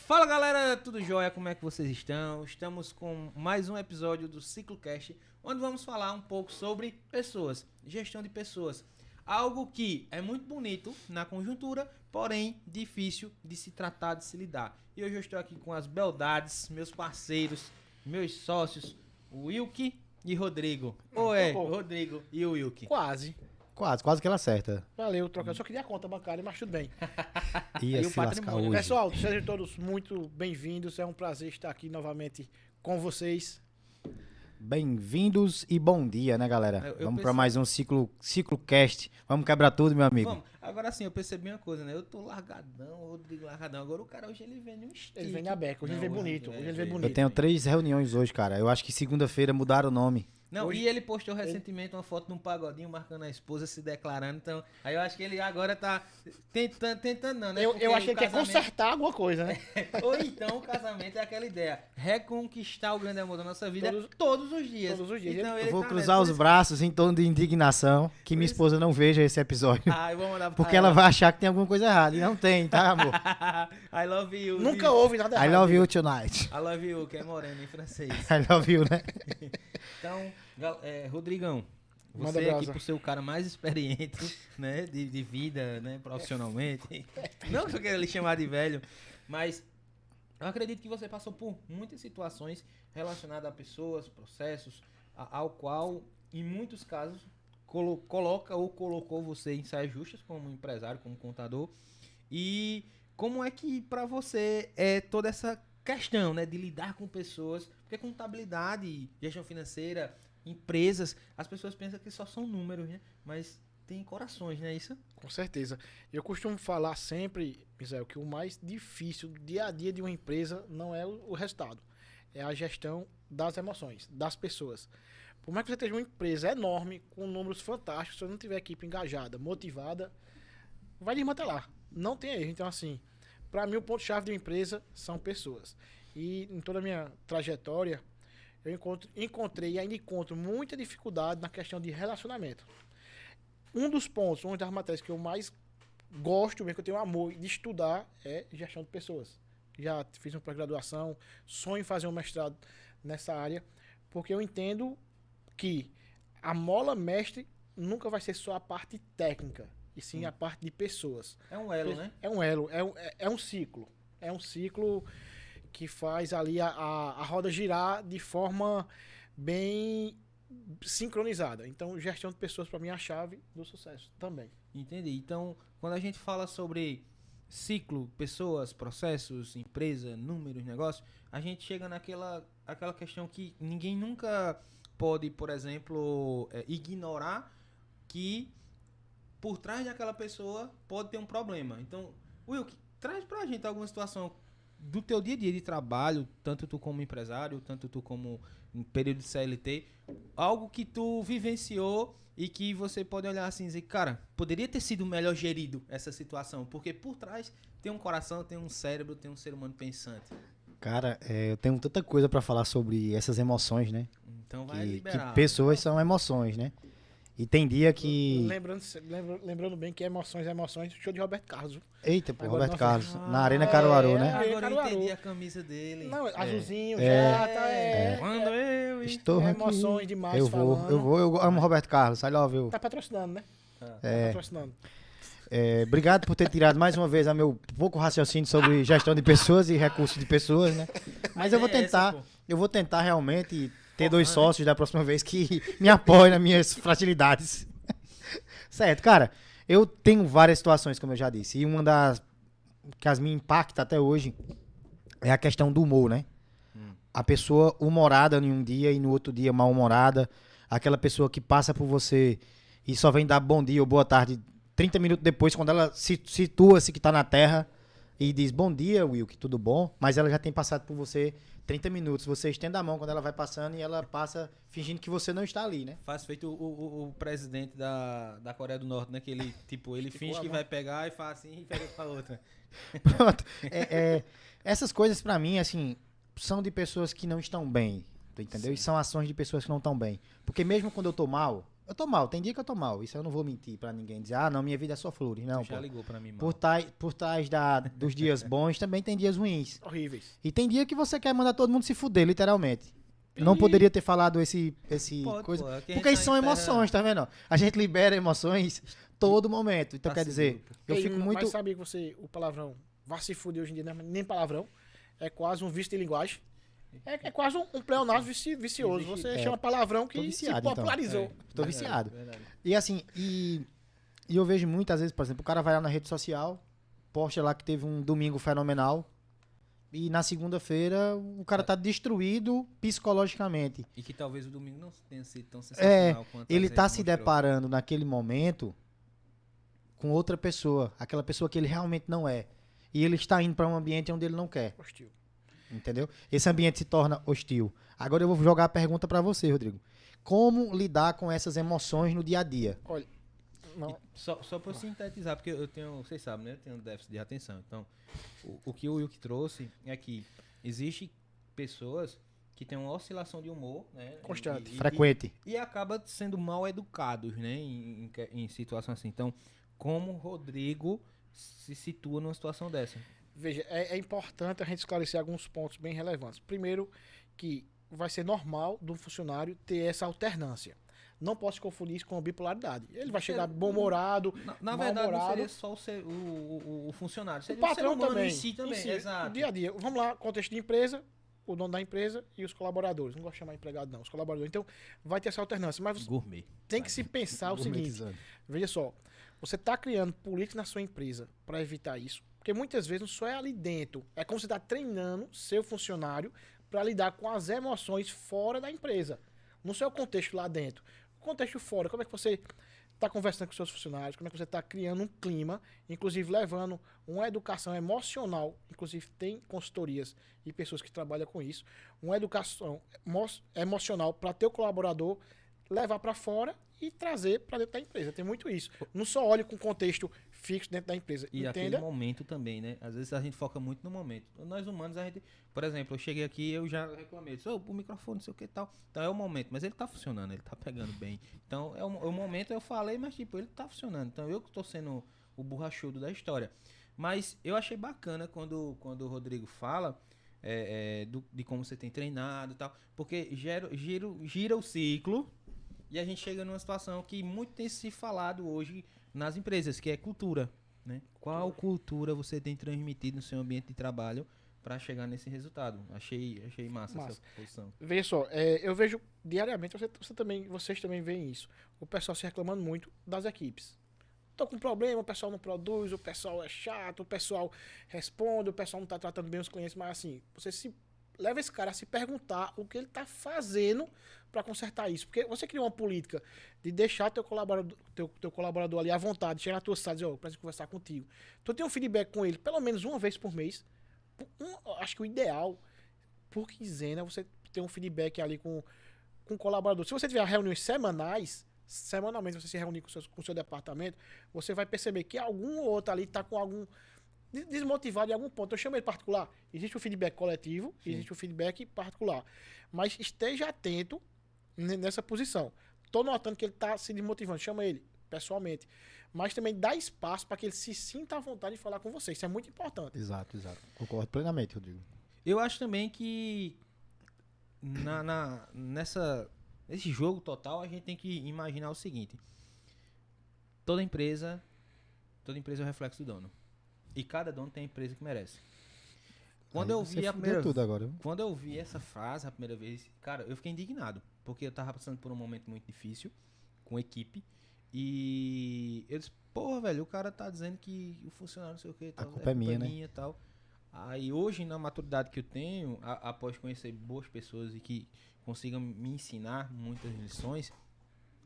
Fala galera, tudo jóia? Como é que vocês estão? Estamos com mais um episódio do CicloCast, onde vamos falar um pouco sobre pessoas, gestão de pessoas. Algo que é muito bonito na conjuntura, porém difícil de se tratar, de se lidar. E hoje eu estou aqui com as beldades, meus parceiros, meus sócios, o Wilke e Rodrigo. Rodrigo e o Wilke. Quase que ela acerta. Valeu, troca. Eu só queria a conta bancária, mas tudo bem. Ia E o se lascar patrimônio. hoje. Pessoal, sejam todos muito bem-vindos. É um prazer estar aqui novamente com vocês. Bem-vindos e bom dia, né, galera? Eu Vamos pensei- pra mais um CicloCast. Vamos quebrar tudo, meu amigo. Vamos, agora sim, eu percebi uma coisa, né? Eu tô largadão, o Rodrigo largadão. Agora o cara hoje ele vem num stick. Ele vem na beca, hoje ele vem bonito. Hoje ele vem Eu bonito. tenho 3 reuniões hoje, cara. Eu acho que segunda-feira mudaram o nome. Não, Hoje- e ele postou recentemente uma foto num pagodinho marcando a esposa, se declarando. Então, aí eu acho que ele agora tá tentando não, né? Eu Porque achei o que ia casamento- consertar alguma coisa, né? Ou então o casamento é aquela ideia, reconquistar o grande amor da nossa vida todos os dias. Todos os dias. Então, Eu ele vou tá cruzar nessa. os braços em tom de indignação que minha isso- esposa não veja esse episódio. Ah, eu vou mandar pra Porque ela vai achar que tem alguma coisa errada. E não tem, tá, amor? I love you. Nunca houve nada I errado. love you tonight. I love you, que é moreno em francês. I love you, né? Então, Rodrigão, Manda você aqui brasa. por ser o cara mais experiente, né, de vida, né, profissionalmente. Não que eu queira lhe chamar de velho, mas eu acredito que você passou por muitas situações relacionadas a pessoas, processos, ao qual, em muitos casos, coloca ou colocou você em saias justas como empresário, como contador. E como é que pra você é toda essa questão, né, de lidar com pessoas, porque contabilidade, gestão financeira, empresas, as pessoas pensam que só são números, né? Mas tem corações, não é isso? Com certeza. Eu costumo falar sempre, Misael, que o mais difícil do dia a dia de uma empresa não é o resultado. É a gestão das emoções, das pessoas. Por mais que você tenha uma empresa enorme, com números fantásticos, se você não tiver equipe engajada, motivada, vai desmantelar. Não tem erro. Então, assim, para mim o ponto-chave de uma empresa são pessoas. E em toda a minha trajetória, eu encontrei e ainda encontro muita dificuldade na questão de relacionamento. Um dos pontos, uma das matérias que eu mais gosto, mesmo que eu tenho amor de estudar, é gestão de pessoas. Já fiz uma pós-graduação, sonho em fazer um mestrado nessa área, porque eu entendo que a mola mestre nunca vai ser só a parte técnica, e sim a parte de pessoas. É um elo, né? É um elo, é um ciclo. É um ciclo que faz ali a roda girar de forma bem sincronizada. Então, gestão de pessoas, para mim, é a chave do sucesso também. Entendi. Então, quando a gente fala sobre ciclo, pessoas, processos, empresa, números, negócios, a gente chega aquela questão que ninguém nunca pode, por exemplo, ignorar que por trás daquela pessoa pode ter um problema. Então, Will, traz pra gente alguma situação do teu dia a dia de trabalho, tanto tu como empresário, tanto tu como em período de CLT, algo que tu vivenciou e que você pode olhar assim e dizer, cara, poderia ter sido melhor gerido essa situação, porque por trás tem um coração, tem um cérebro, tem um ser humano pensante. Cara, eu tenho tanta coisa pra falar sobre essas emoções, né? Então vai Que liberar. pessoas são emoções, né? E tem dia que... Lembrando bem que emoções, show de Roberto Carlos. Viu? Eita, pô, Agora Roberto nós- Carlos, na Arena Caruaru, é, né? Agora eu Caruaru. entendi a camisa dele. Não, azulzinho, É. já tá. Quando eu Estou aqui. Emoções demais Eu falando. eu amo Roberto Carlos, I love you. Tá patrocinando, né? Tá patrocinando. Obrigado por ter tirado mais uma vez a meu pouco raciocínio sobre gestão de pessoas e recursos de pessoas, né? Mas eu vou tentar, realmente ter 2 sócios da próxima vez que me apoiem nas minhas fragilidades. Certo, cara, eu tenho várias situações, como eu já disse, e uma das que as me impacta até hoje é a questão do humor, né? A pessoa humorada em um dia e no outro dia mal-humorada, aquela pessoa que passa por você e só vem dar bom dia ou boa tarde 30 minutos depois, quando ela situa-se que tá na Terra e diz, bom dia, Wilk, tudo bom? Mas ela já tem passado por você 30 minutos. Você estende a mão quando ela vai passando e ela passa fingindo que você não está ali, né? Faz feito o presidente da Coreia do Norte, né? Que ele, ele Ficou finge a que mão. vai pegar e faz assim e pega pra outra. Pronto. Essas coisas, pra mim, assim, são de pessoas que não estão bem, tu entendeu? E são ações de pessoas que não estão bem. Porque mesmo quando eu tô mal, Eu tô mal, tem dia que eu tô mal. Isso eu não vou mentir pra ninguém dizer, não, minha vida é só flores. Não, Tu já pô. ligou pra mim, mano. Por trás dos dias bons também tem dias ruins. Horríveis. E tem dia que você quer mandar todo mundo se fuder, literalmente. Não poderia ter falado esse Pode, coisa. pô, aqui a gente Porque isso tá são esperando. emoções, tá vendo? A gente libera emoções todo momento. Então Tá quer dizer, seguro, pô. eu Ei, fico mas muito. sabia que o palavrão vá se fuder hoje em dia, não é nem palavrão. É quase um vício de linguagem. É quase um pleonasmo vicioso. Você chama palavrão que Tô se viciado, então. popularizou. Tô Verdade, viciado. verdade. E assim, e eu vejo muitas vezes, por exemplo, o cara vai lá na rede social, posta lá que teve um domingo fenomenal. E na segunda-feira o cara tá destruído psicologicamente. E que talvez o domingo não tenha sido tão sensacional quanto Ele às tá vezes se mostrou. deparando naquele momento com outra pessoa, aquela pessoa que ele realmente não é. E ele está indo para um ambiente onde ele não quer, Hostil. entendeu? Esse ambiente se torna hostil. Agora eu vou jogar a pergunta para você, Rodrigo. Como lidar com essas emoções no dia a dia? Olha, não, E só pra eu sintetizar, porque eu tenho, vocês sabem, né? Eu tenho déficit de atenção. Então, o que o Wilk trouxe é que existe pessoas que têm uma oscilação de humor, né? Constante. Frequente. E acaba sendo mal educados, né? Em situações assim. Então, como o Rodrigo se situa numa situação dessa? veja, é importante a gente esclarecer alguns pontos bem relevantes. Primeiro, que vai ser normal do funcionário ter essa alternância. Não posso confundir isso com a bipolaridade. Ele vai chegar bom-humorado, Na verdade, não mal-humorado. seria só o funcionário. O Seria patrão ser humano também. em si também, exato. O dia a dia. Vamos lá, contexto de empresa, o dono da empresa e os colaboradores. Não gosto de chamar empregado, não. Os colaboradores. Então, vai ter essa alternância. Mas você Gourmet. tem que se pensar o seguinte. Veja só. Você está criando políticas na sua empresa para evitar isso. Porque muitas vezes não só é ali dentro. É como você está treinando seu funcionário para lidar com as emoções fora da empresa. Não só é o contexto lá dentro. O contexto fora. Como é que você está conversando com seus funcionários? Como é que você está criando um clima, inclusive levando uma educação emocional. Inclusive tem consultorias e pessoas que trabalham com isso. Uma educação emocional para teu colaborador levar para fora e trazer para dentro da empresa. Tem muito isso. Não só olhe com contexto fixo dentro da empresa. E aquele Entenda? momento também, né? Às vezes a gente foca muito no momento. Nós humanos, a gente... Por exemplo, eu cheguei aqui e eu já reclamei. Disse, o microfone, não sei o que e tal. Então é o momento. Mas ele tá funcionando, ele tá pegando bem. Então é o momento, eu falei, mas tipo, ele tá funcionando. Então eu que tô sendo o borrachudo da história. Mas eu achei bacana quando o Rodrigo fala de como você tem treinado e tal. Porque gira o ciclo. E a gente chega numa situação que muito tem se falado hoje nas empresas, que é cultura, né? Qual cultura você tem transmitido no seu ambiente de trabalho para chegar nesse resultado? Achei massa essa posição. Veja só, eu vejo diariamente, vocês também veem isso. O pessoal se reclamando muito das equipes. Tô com problema, o pessoal não produz, o pessoal é chato, o pessoal responde, o pessoal não tá tratando bem os clientes, mas assim, leva esse cara a se perguntar o que ele tá fazendo para consertar isso. Porque você cria uma política de deixar teu colaborador ali à vontade, chegar na tua sala e dizer, eu preciso conversar contigo. Tu tem um feedback com ele pelo menos uma vez por mês. Acho que o ideal, por quinzena, você ter um feedback ali com o colaborador. Se você tiver reuniões semanalmente você se reunir com o seu departamento, você vai perceber que algum ou outro ali está com algum desmotivado em algum ponto. Eu chamo ele particular. Existe o feedback coletivo, Sim. existe o feedback particular. Mas esteja atento nessa posição. Tô notando que ele tá se desmotivando. Chama ele pessoalmente. Mas também dá espaço para que ele se sinta à vontade de falar com você. Isso é muito importante. Exato. Concordo plenamente, Rodrigo. Eu acho também que nesse jogo total a gente tem que imaginar o seguinte. Toda empresa é o reflexo do dono. E cada dono tem a empresa que merece. Quando eu vi a primeira tudo agora. Viu? Quando eu vi essa frase a primeira vez, cara, eu fiquei indignado. Porque eu tava passando por um momento muito difícil com a equipe. E eu disse, porra, velho, o cara tá dizendo que o funcionário não sei o que, tal, culpa é minha, né? e tal. Aí hoje, na maturidade que eu tenho, após conhecer boas pessoas e que consigam me ensinar muitas lições,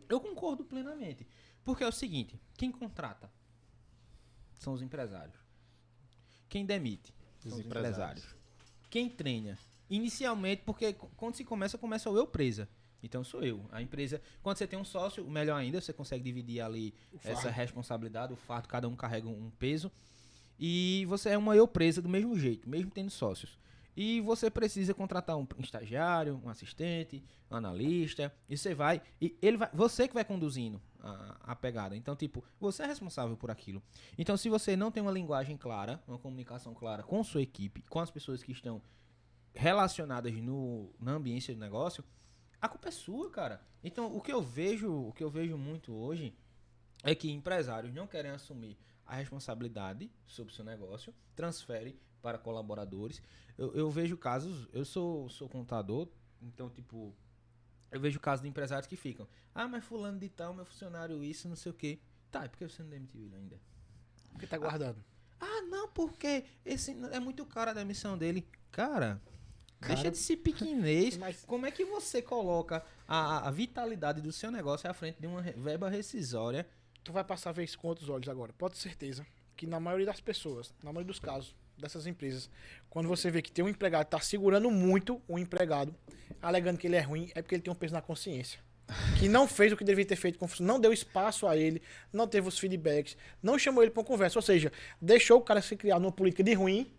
eu concordo plenamente. Porque é o seguinte, quem contrata são os empresários. Quem demite são os empresários. Quem treina? Inicialmente, porque quando se começa o eu presa. Então sou eu. A empresa, quando você tem um sócio, melhor ainda, você consegue dividir ali essa responsabilidade, o fardo, cada um carrega um peso. E você é uma eu presa do mesmo jeito, mesmo tendo sócios. e você precisa contratar um estagiário, um assistente, um analista, e você vai, você que vai conduzindo a pegada. Então, tipo, você é responsável por aquilo. Então, se você não tem uma linguagem clara, uma comunicação clara com sua equipe, com as pessoas que estão relacionadas na ambiência do negócio, a culpa é sua, cara. Então, o que eu vejo muito hoje é que empresários não querem assumir a responsabilidade sobre o seu negócio, transfere para colaboradores. Eu vejo casos, eu sou contador, então, tipo, eu vejo casos de empresários que ficam, mas fulano de tal, meu funcionário isso, não sei o quê. Tá, e por que você não demitiu ele ainda? Porque tá guardando. Não, porque esse é muito caro a demissão dele. Cara, deixa de ser pequenez. Mas Como é que você coloca a vitalidade do seu negócio à frente de uma verba rescisória? tu vai passar a ver isso com outros olhos agora. Pode ter certeza que na maioria das pessoas, na maioria dos casos dessas empresas, quando você vê que tem um empregado que tá segurando muito o empregado, alegando que ele é ruim, é porque ele tem um peso na consciência. Que não fez o que deveria ter feito, não deu espaço a ele, não teve os feedbacks, não chamou ele para uma conversa. Ou seja, deixou o cara se criar numa política de ruim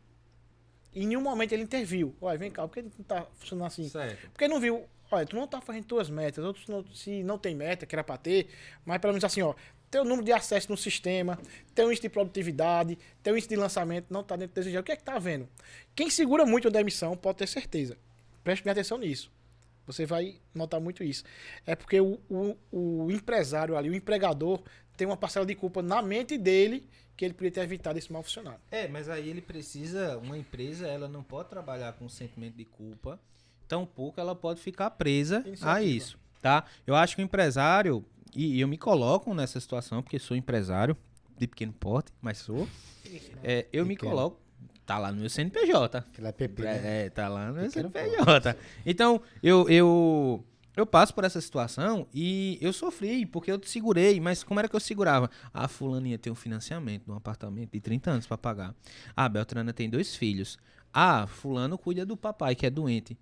e em nenhum momento ele interviu. Olha, vem cá, por que ele não tá funcionando assim? Certo. Porque não viu, olha, tu não tá fazendo tuas metas, outros não, se não tem meta, que era para ter, mas pelo menos assim, ó, teu número de acesso no sistema, teu índice de produtividade, teu índice de lançamento não tá dentro do desejado. O que é que tá vendo? Quem segura muito a demissão pode ter certeza. Preste bem atenção nisso. Você vai notar muito isso. É porque o empresário ali, o empregador, tem uma parcela de culpa na mente dele que ele podia ter evitado esse mal funcionário. Mas aí ele precisa, uma empresa, ela não pode trabalhar com sentimento de culpa, tampouco ela pode ficar presa Iniciativa. a isso, tá? Eu acho que o empresário, e eu me coloco nessa situação, porque sou empresário, de pequeno porte, mas sou, eu me coloco, tá lá no meu CNPJ. Aquilo é PP, né? Tá lá no meu Pequeno CNPJ. Então, eu passo por essa situação e eu sofri, porque eu te segurei, mas como era que eu segurava? A fulaninha tem um financiamento de um apartamento de 30 anos pra pagar. A Beltrana tem 2 filhos. Fulano cuida do papai, que é doente.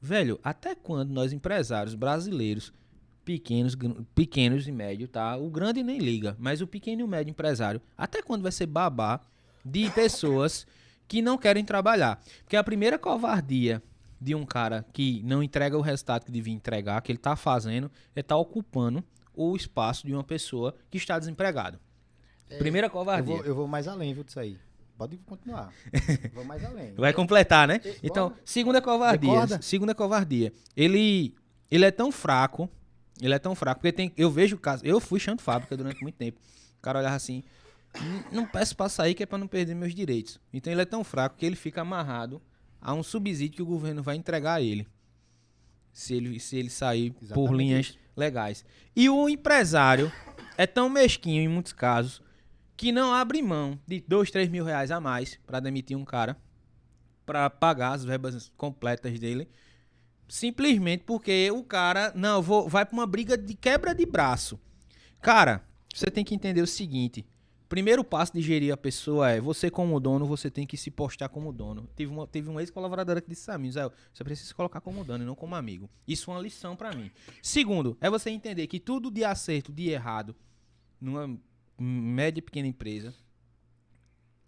Velho, até quando nós empresários brasileiros, pequenos e médios, tá? O grande nem liga, mas o pequeno e o médio empresário, até quando vai ser babá de pessoas que não querem trabalhar? Porque a primeira covardia de um cara que não entrega o resultado que devia entregar, que ele tá fazendo, é estar ocupando o espaço de uma pessoa que está desempregado. Primeira covardia. Eu vou mais além, viu, disso aí. Pode continuar. Vou mais além. Vai completar, né? Bora. Então, segunda covardia. Recorda? Segunda covardia. Ele é tão fraco, porque eu vejo o caso, eu fui chão de fábrica durante muito tempo. O cara olhava assim, não peço pra sair que é pra não perder meus direitos. Então ele é tão fraco que ele fica amarrado a um subsídio que o governo vai entregar a ele. Se ele sair por Exatamente linhas isso. legais. E o empresário é tão mesquinho em muitos casos que não abre mão de 2, 3 mil reais a mais pra demitir um cara, pra pagar as verbas completas dele, simplesmente porque o cara vai pra uma briga de quebra de braço. Cara, você tem que entender o seguinte: primeiro passo de gerir a pessoa é, você como dono, você tem que se postar como dono. Teve um ex-colaborador que disse a mim, Zé, você precisa se colocar como dono e não como amigo. Isso é uma lição pra mim. Segundo, é você entender que tudo de acerto, de errado, numa média e pequena empresa,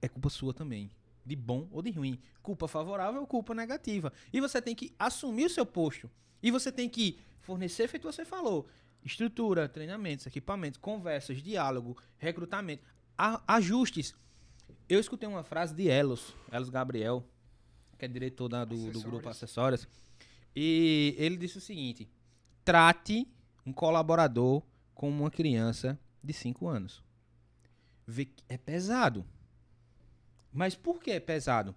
é culpa sua também. De bom ou de ruim. Culpa favorável ou culpa negativa. E você tem que assumir o seu posto. E você tem que fornecer, feito você falou, estrutura, treinamentos, equipamentos, conversas, diálogo, recrutamento, ajustes. Eu escutei uma frase de Elos Gabriel, que é diretor do grupo Acessórios, e ele disse o seguinte: trate um colaborador como uma criança de 5 anos. É pesado. Mas por que é pesado?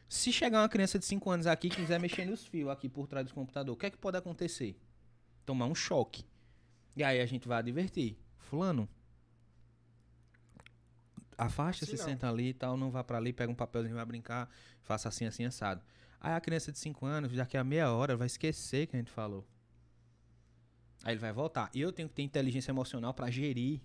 Se chegar uma criança de 5 anos aqui e quiser mexer nos fios aqui por trás do computador, o que é que pode acontecer? Tomar um choque. E aí a gente vai advertir. Fulano, afasta, se senta ali e tal, não vá pra ali, pega um papelzinho, vai brincar, faça assim, assim, assado. Aí a criança de 5 anos, daqui a meia hora, vai esquecer que a gente falou. Aí ele vai voltar. E eu tenho que ter inteligência emocional pra gerir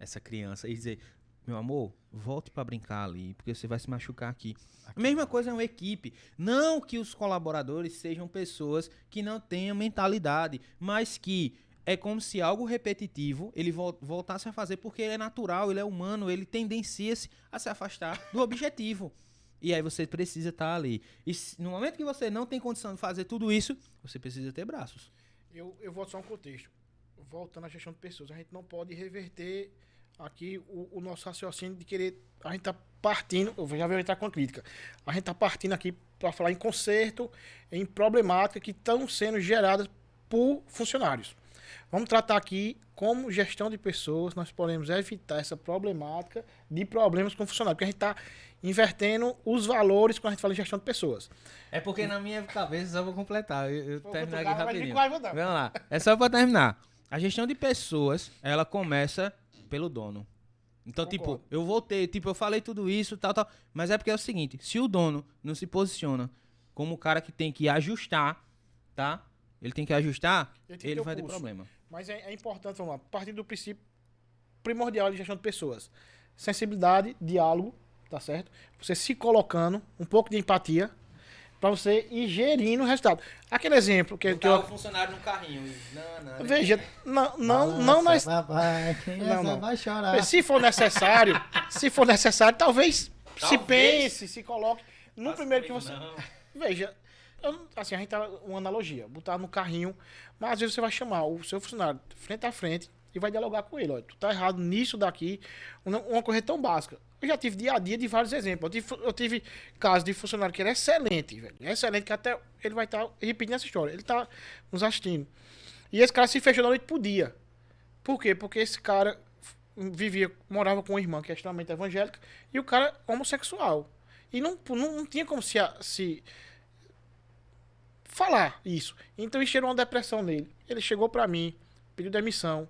essa criança e dizer: meu amor, volte pra brincar ali, porque você vai se machucar aqui. A mesma coisa é uma equipe. Não que os colaboradores sejam pessoas que não tenham mentalidade, mas que é como se algo repetitivo ele voltasse a fazer, porque ele é natural, ele é humano, ele tendencia-se a se afastar do objetivo. E aí você precisa estar ali. E no momento que você não tem condição de fazer tudo isso, você precisa ter braços. Eu volto só um contexto. Voltando à gestão de pessoas, a gente não pode reverter aqui o nosso raciocínio de querer... A gente tá partindo... Eu já vou entrar com a crítica. A gente tá partindo aqui para falar em conserto, em problemática que estão sendo geradas por funcionários. Vamos tratar aqui como gestão de pessoas, nós podemos evitar essa problemática de problemas com funcionários, porque a gente está invertendo os valores quando a gente fala em gestão de pessoas. É porque na minha cabeça, só vou completar, eu terminar aqui rapidinho. Vamos lá, é só para terminar. A gestão de pessoas, ela começa pelo dono. Então, Concordo. tipo, eu voltei, tipo, eu falei tudo isso, tal, mas é porque é o seguinte, se o dono não se posiciona como o cara que tem que ajustar, tá? Ele tem que ajustar, ele vai ter problema. Mas é importante, vamos lá, partir do princípio primordial de gestão de pessoas. Sensibilidade, diálogo, tá certo? Você se colocando, um pouco de empatia, para você ir gerindo o resultado. Aquele exemplo que o funcionário no carrinho. Veja, não nós... não vai chorar. Se for necessário, talvez se pense, se coloque no primeiro que você... Veja, assim, a gente tá uma analogia, botar no carrinho, mas às vezes você vai chamar o seu funcionário frente a frente e vai dialogar com ele. Olha, tu tá errado nisso daqui, uma coisa tão básica. Eu já tive dia a dia de vários exemplos. Eu tive casos de funcionário que era excelente, velho. Excelente, que até ele vai estar repetindo essa história. Ele tá nos assistindo. E esse cara se fechou da noite pro dia. Por quê? Porque esse cara morava com uma irmã que é extremamente evangélica e o cara homossexual. E não tinha como se falar isso. Então isso gerou uma depressão nele. Ele chegou pra mim, pediu demissão.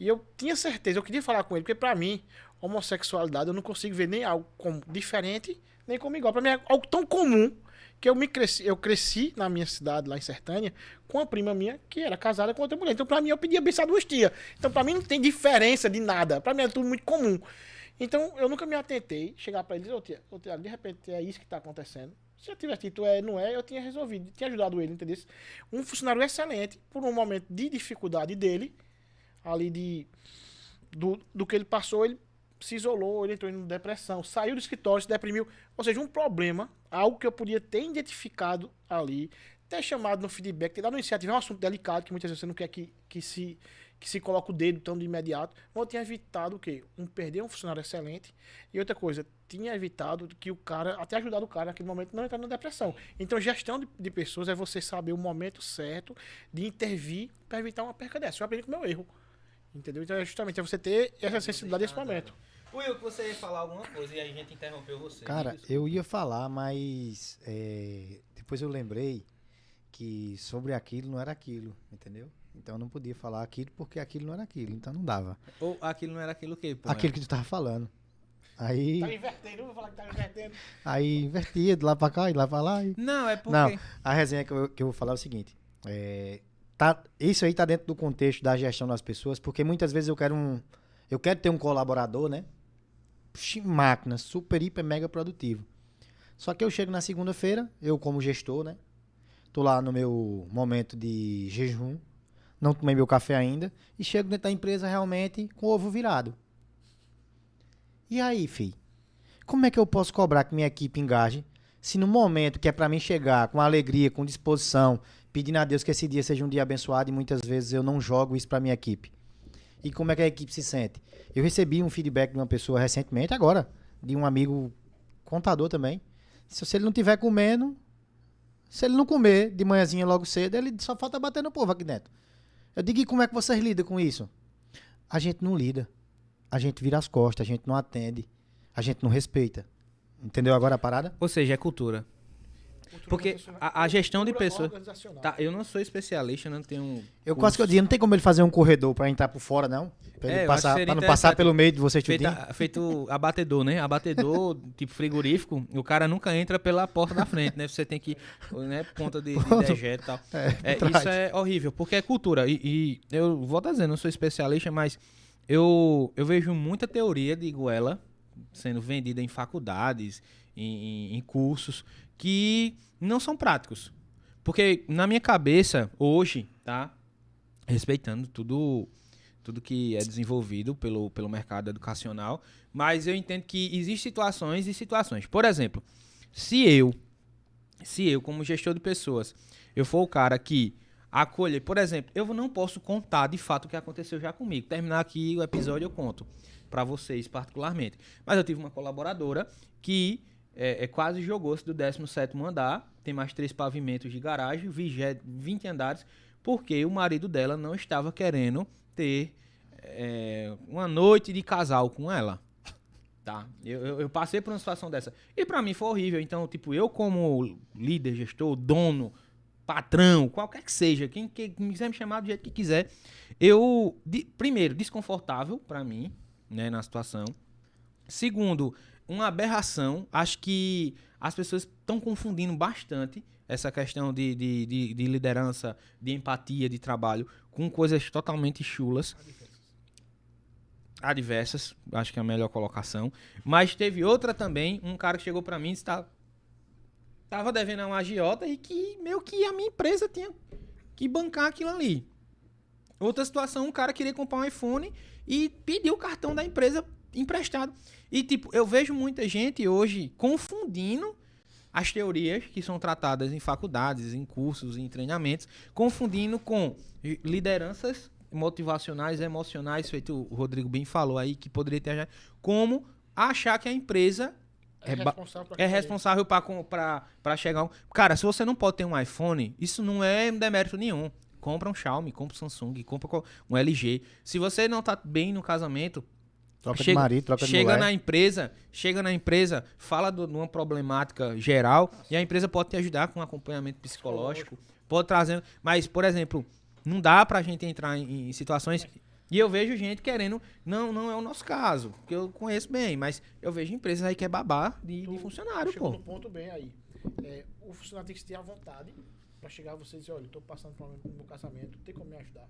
E eu tinha certeza, eu queria falar com ele, porque pra mim, homossexualidade, eu não consigo ver nem algo como diferente, nem como igual. Pra mim é algo tão comum que eu cresci na minha cidade, lá em Sertânia, com uma prima minha que era casada com outra mulher. Então pra mim eu pedia benção 2 tias. Então pra mim não tem diferença de nada. Pra mim é tudo muito comum. Então eu nunca me atentei, chegar pra ele e dizer, ô Tiago, de repente é isso que tá acontecendo. Se eu tivesse dito não é, eu tinha resolvido, tinha ajudado ele, entendeu? Um funcionário excelente, por um momento de dificuldade dele, ali do que ele passou, ele se isolou, ele entrou em depressão, saiu do escritório, se deprimiu. Ou seja, um problema, algo que eu podia ter identificado ali, ter chamado no feedback, ter dado uma iniciativa, é um assunto delicado, que muitas vezes você não quer que se coloque o dedo tão de imediato. Mas eu tinha evitado o quê? Perder um funcionário excelente. E outra coisa, tinha evitado que o cara, até ajudado o cara naquele momento, não entrar na depressão. Então, gestão de pessoas é você saber o momento certo de intervir para evitar uma perca dessa. Eu aprendi com o meu erro. Entendeu? Então, justamente, é você ter essa sensibilidade nesse momento. Will, que você ia falar alguma coisa e a gente interrompeu você. Cara, eu ia falar, mas depois eu lembrei que sobre aquilo não era aquilo, entendeu? Então eu não podia falar aquilo porque aquilo não era aquilo, então não dava. Ou aquilo não era aquilo o quê? Pô, aquilo que tu tava falando. Aí... Tá invertendo, não vou falar que tá invertendo. Aí invertia de lá pra cá e lá pra lá. Não, é porque... Não, a resenha que eu vou falar é o seguinte. Isso aí tá dentro do contexto da gestão das pessoas, porque muitas vezes eu quero ter um colaborador, né? Máquina, super, hiper, mega produtivo. Só que eu chego na segunda-feira, eu como gestor, né? Tô lá no meu momento de jejum, não tomei meu café ainda, e chego dentro da empresa realmente com o ovo virado. E aí, filho? Como é que eu posso cobrar que minha equipe engaje, se no momento que é pra mim chegar com alegria, com disposição, pedindo a Deus que esse dia seja um dia abençoado, e muitas vezes eu não jogo isso pra minha equipe? E como é que a equipe se sente? Eu recebi um feedback de uma pessoa recentemente, agora, de um amigo contador também. Se ele não estiver comendo, se ele não comer de manhãzinha logo cedo, ele só falta bater no povo aqui dentro. Eu digo, e como é que vocês lidam com isso? A gente não lida. A gente vira as costas, a gente não atende, a gente não respeita. Entendeu agora a parada? Ou seja, é cultura. Porque a gestão de pessoas... Tá, eu não sou especialista, não tenho... Eu quase que eu digo, não tem como ele fazer um corredor pra entrar por fora, não? Pra, ele pra não passar pelo meio de vocês tudinho? Feito abatedor, né? Abatedor, tipo frigorífico, o cara nunca entra pela porta da frente, né? Você tem que... né, por conta de dejeto e tal. Isso é horrível, porque é cultura. E eu vou estar dizendo, não sou especialista, mas eu vejo muita teoria de goela sendo vendida em faculdades, em cursos, que não são práticos. Porque na minha cabeça, hoje, tá? Respeitando tudo que é desenvolvido pelo mercado educacional, mas eu entendo que existem situações e situações. Por exemplo, Se eu, como gestor de pessoas, eu for o cara que acolhe, por exemplo, eu não posso contar de fato o que aconteceu já comigo. Terminar aqui o episódio eu conto para vocês particularmente. Mas eu tive uma colaboradora que quase jogou-se do 17º andar, tem mais 3 pavimentos de garagem, 20 andares, porque o marido dela não estava querendo ter uma noite de casal com ela. Tá? Eu passei por uma situação dessa. E pra mim foi horrível. Então, tipo, eu como líder, gestor, dono, patrão, qualquer que seja, quem quiser me chamar do jeito que quiser, primeiro, desconfortável pra mim, né, na situação. Segundo, uma aberração. Acho que as pessoas estão confundindo bastante essa questão de liderança, de empatia, de trabalho, com coisas totalmente chulas. Adversas, acho que é a melhor colocação. Mas teve outra também, um cara que chegou pra mim e tava devendo a uma agiota e que meio que a minha empresa tinha que bancar aquilo ali. Outra situação, um cara queria comprar um iPhone e pediu o cartão da empresa emprestado. E tipo, eu vejo muita gente hoje confundindo as teorias que são tratadas em faculdades, em cursos, em treinamentos, confundindo com lideranças motivacionais, emocionais, feito o Rodrigo bem falou aí, que poderia ter, como achar que a empresa é responsável para chegar. Cara, se você não pode ter um iPhone, isso não é demérito nenhum. Compra um Xiaomi, compra um Samsung, compra um LG. Se você não tá bem no casamento, troca de marido, troca de mulher. Chega na empresa, fala de uma problemática geral e a empresa pode te ajudar com acompanhamento psicológico, pode trazer. Mas, por exemplo, não dá pra gente entrar em situações. E eu vejo gente querendo. Não é o nosso caso, porque eu conheço bem, mas eu vejo empresas aí que é babar de funcionário, chegou pô. no ponto bem aí. O funcionário tem que ter a vontade pra chegar a você e dizer: olha, eu tô passando por um problema no meu casamento, tem como me ajudar?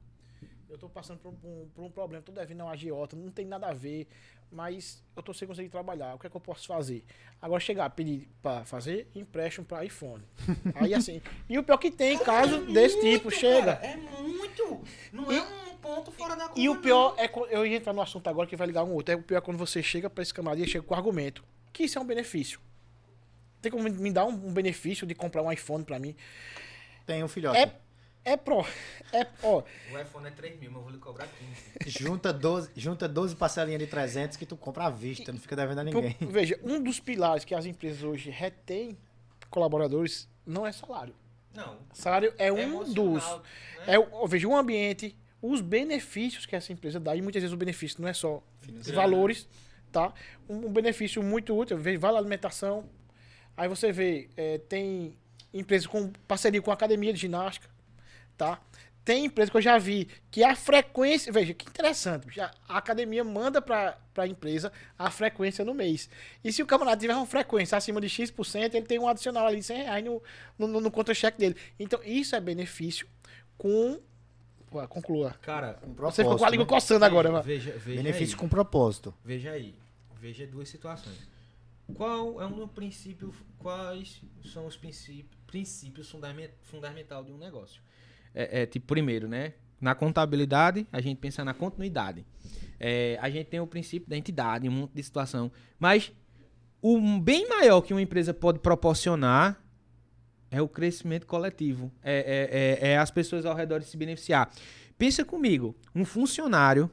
Eu tô passando por um problema, tô devendo a uma agiota, não tem nada a ver, mas eu tô sem conseguir trabalhar, o que é que eu posso fazer? Agora chegar, pedir pra fazer empréstimo pra iPhone. Aí assim, e o pior que tem caso desse tipo, chega. É muito, não é um ponto fora da curva. E o pior eu ia entrar no assunto agora que vai ligar um outro, o pior é quando você chega pra esse camarada e chega com argumento, que isso é um benefício. Tem como me dar um benefício de comprar um iPhone pra mim? Tem um filhote. O iPhone é 3 mil, mas eu vou lhe cobrar 15. Junta 12 parcelinhas de 300 que tu compra à vista, não fica devendo a ninguém. Veja, um dos pilares que as empresas hoje retêm colaboradores não é salário. Não. Salário é emocional, dos. né? Veja, o ambiente, os benefícios que essa empresa dá, e muitas vezes o benefício não é só valores, tá? Um benefício muito útil, vale a alimentação. Aí você vê, tem empresas com parceria com a academia de ginástica, tá? Tem empresa que eu já vi que a frequência... Veja, que interessante. A academia manda para a empresa a frequência no mês. E se o camarada tiver uma frequência acima de X%, ele tem um adicional ali de R$100 no contra-cheque dele. Então, isso é benefício com... Conclua. Cara, você ficou com a língua coçando agora, mano. Veja benefício aí. Com propósito. Veja aí. Veja duas situações. Qual é um princípio... Quais são os princípios fundamentais de um negócio? Tipo, primeiro, né? Na contabilidade, a gente pensa na continuidade. A gente tem o princípio da entidade, um monte de situação. Mas o bem maior que uma empresa pode proporcionar é o crescimento coletivo. As pessoas ao redor se beneficiar. Pensa comigo, um funcionário,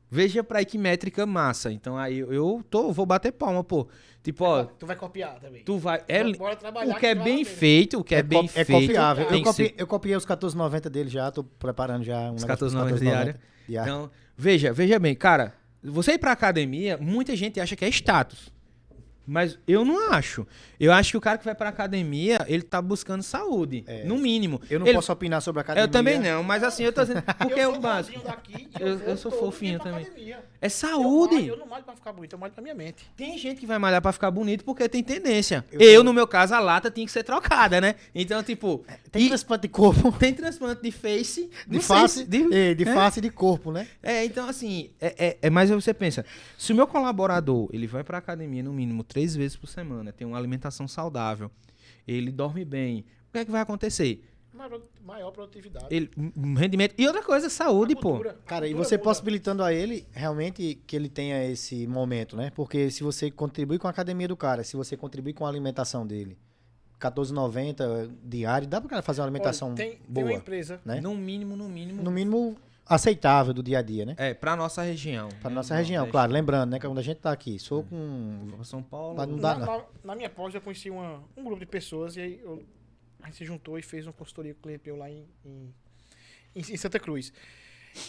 veja pra aí que métrica massa. Então aí eu vou bater palma, pô. Tipo, ó... Tu vai copiar também. Tu vai... Bora trabalhar. O que é bem feito, é copiável. Eu copiei os 14,90 dele já, tô preparando já. Os 14,90 diário. Então, veja bem, cara, você ir pra academia, muita gente acha que é status. Mas eu não acho. Eu acho que o cara que vai pra academia, ele tá buscando saúde, no mínimo. Eu não posso opinar sobre a academia. Eu também não, mas assim, eu tô dizendo... Porque é o básico. Eu sou fofinho também. Academia. É saúde. Eu não malho pra ficar bonito, eu malho pra minha mente. Tem gente que vai malhar pra ficar bonito porque tem tendência. Eu no meu caso, a lata tinha que ser trocada, né? Então, tipo... Tem transplante de corpo. Tem transplante de face. De face e de corpo, né? Então, assim... Mas você pensa, se o meu colaborador, ele vai pra academia no mínimo 3 vezes por semana, tem uma alimentação saudável, ele dorme bem, o que é que vai acontecer? maior produtividade. Rendimento. E outra coisa, saúde, pô. Cara, e você possibilitando a ele, realmente, que ele tenha esse momento, né? Porque se você contribui com a academia do cara, se você contribui com a alimentação dele, R$14,90 diário, dá pro cara fazer uma alimentação Olha, tem boa, uma empresa, né? No mínimo. No mínimo aceitável do dia a dia, né? Pra nossa região. Pra né? nossa região, Nordeste. claro. Lembrando, né? Que quando a gente tá aqui, sou com... São Paulo. Mas não dá, não. na minha pós eu conheci um grupo de pessoas e aí a gente se juntou e fez uma consultoria com o cliente meu lá em Santa Cruz.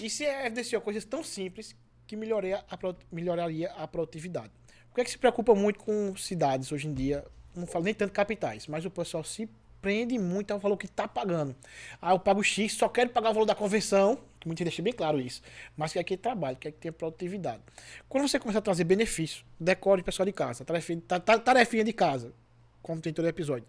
E se evidenciou coisas tão simples que melhoraria a produtividade. O que é que se preocupa muito com cidades hoje em dia? Não falo nem tanto capitais, mas o pessoal se prende muito ao valor que está pagando. Ah, eu pago X, só quero pagar o valor da conversão, que muita gente deixa bem claro isso, mas quer que trabalhe, quer que tenha produtividade. Quando você começa a trazer benefícios, decore o pessoal de casa, tarefinha de casa, como tem todo episódio,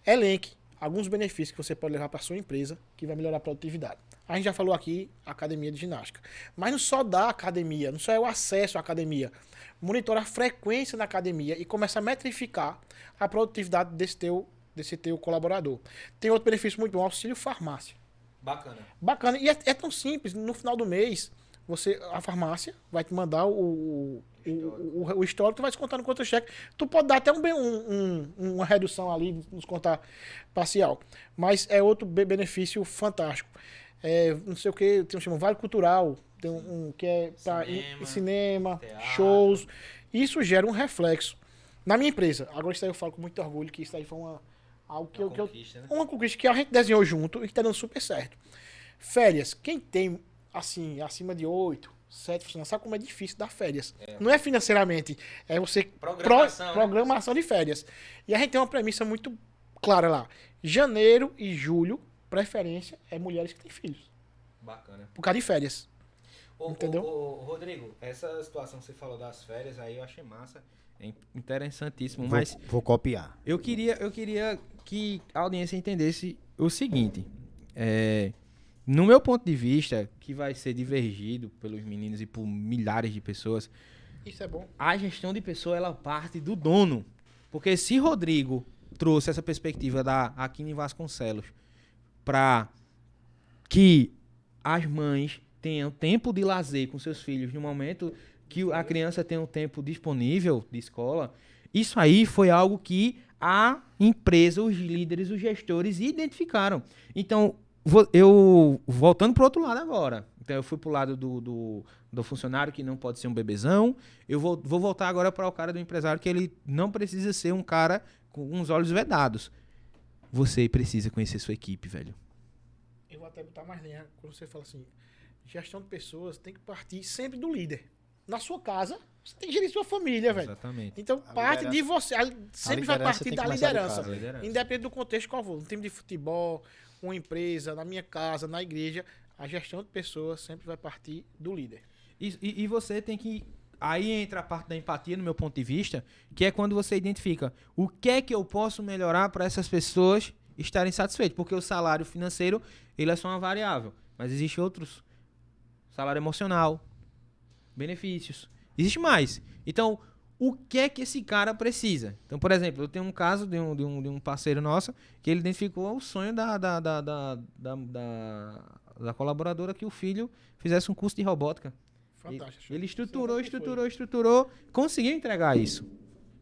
elenque alguns benefícios que você pode levar para sua empresa que vai melhorar a produtividade. A gente já falou aqui academia de ginástica, mas não só da academia, não só é o acesso à academia, monitora a frequência na academia e começa a metrificar a produtividade desse teu colaborador. Tem outro benefício muito bom, auxílio farmácia. Bacana. E é tão simples, no final do mês, a farmácia vai te mandar o histórico, tu vai descontar no contra-cheque. Tu pode dar até uma redução ali, nos contar parcial. Mas é outro benefício fantástico. Não sei o que, tem um chama Vale Cultural, tem um que é para cinema, shows. Isso gera um reflexo. Na minha empresa, agora isso aí eu falo com muito orgulho, que isso aí foi uma conquista que a gente desenhou junto e que tá dando super certo. Férias, quem tem, assim, acima de 8, 7 funcionários, sabe como é difícil dar férias. Não é financeiramente, é você... Programação de férias. E a gente tem uma premissa muito clara lá. Janeiro e julho, preferência, é mulheres que têm filhos. Bacana. Por causa de férias. Entendeu? Rodrigo, essa situação que você falou das férias aí eu achei massa. É interessantíssimo, mas Vou copiar. eu queria que a audiência entendesse o seguinte. No meu ponto de vista, que vai ser divergido pelos meninos e por milhares de pessoas, Isso é bom. a gestão de pessoa, ela parte do dono. Porque se Rodrigo trouxe essa perspectiva da Aquino Vasconcelos para que as mães tenham tempo de lazer com seus filhos no momento que a criança tem um tempo disponível de escola, isso aí foi algo que a empresa, os líderes, os gestores identificaram. Então, eu voltando para o outro lado agora. Então, eu fui para o lado do funcionário que não pode ser um bebezão. Eu vou voltar agora para o cara do empresário que ele não precisa ser um cara com os olhos vedados. Você precisa conhecer sua equipe, velho. Eu vou até botar mais linha quando você fala assim, gestão de pessoas tem que partir sempre do líder. Na sua casa, você tem que gerir sua família, velho. Exatamente. Então, parte de você. Sempre vai partir da liderança. Independente do contexto qual for. Um time de futebol, uma empresa, na minha casa, na igreja, a gestão de pessoas sempre vai partir do líder. E você tem que... Aí entra a parte da empatia, no meu ponto de vista, que é quando você identifica o que é que eu posso melhorar para essas pessoas estarem satisfeitas. Porque o salário financeiro, ele é só uma variável. Mas existe outros. Salário emocional, benefícios. Existe mais. Então, o que é que esse cara precisa? Então, por exemplo, eu tenho um caso de um parceiro nosso que ele identificou o sonho da colaboradora que o filho fizesse um curso de robótica. Fantástico. Ele estruturou, conseguiu entregar isso.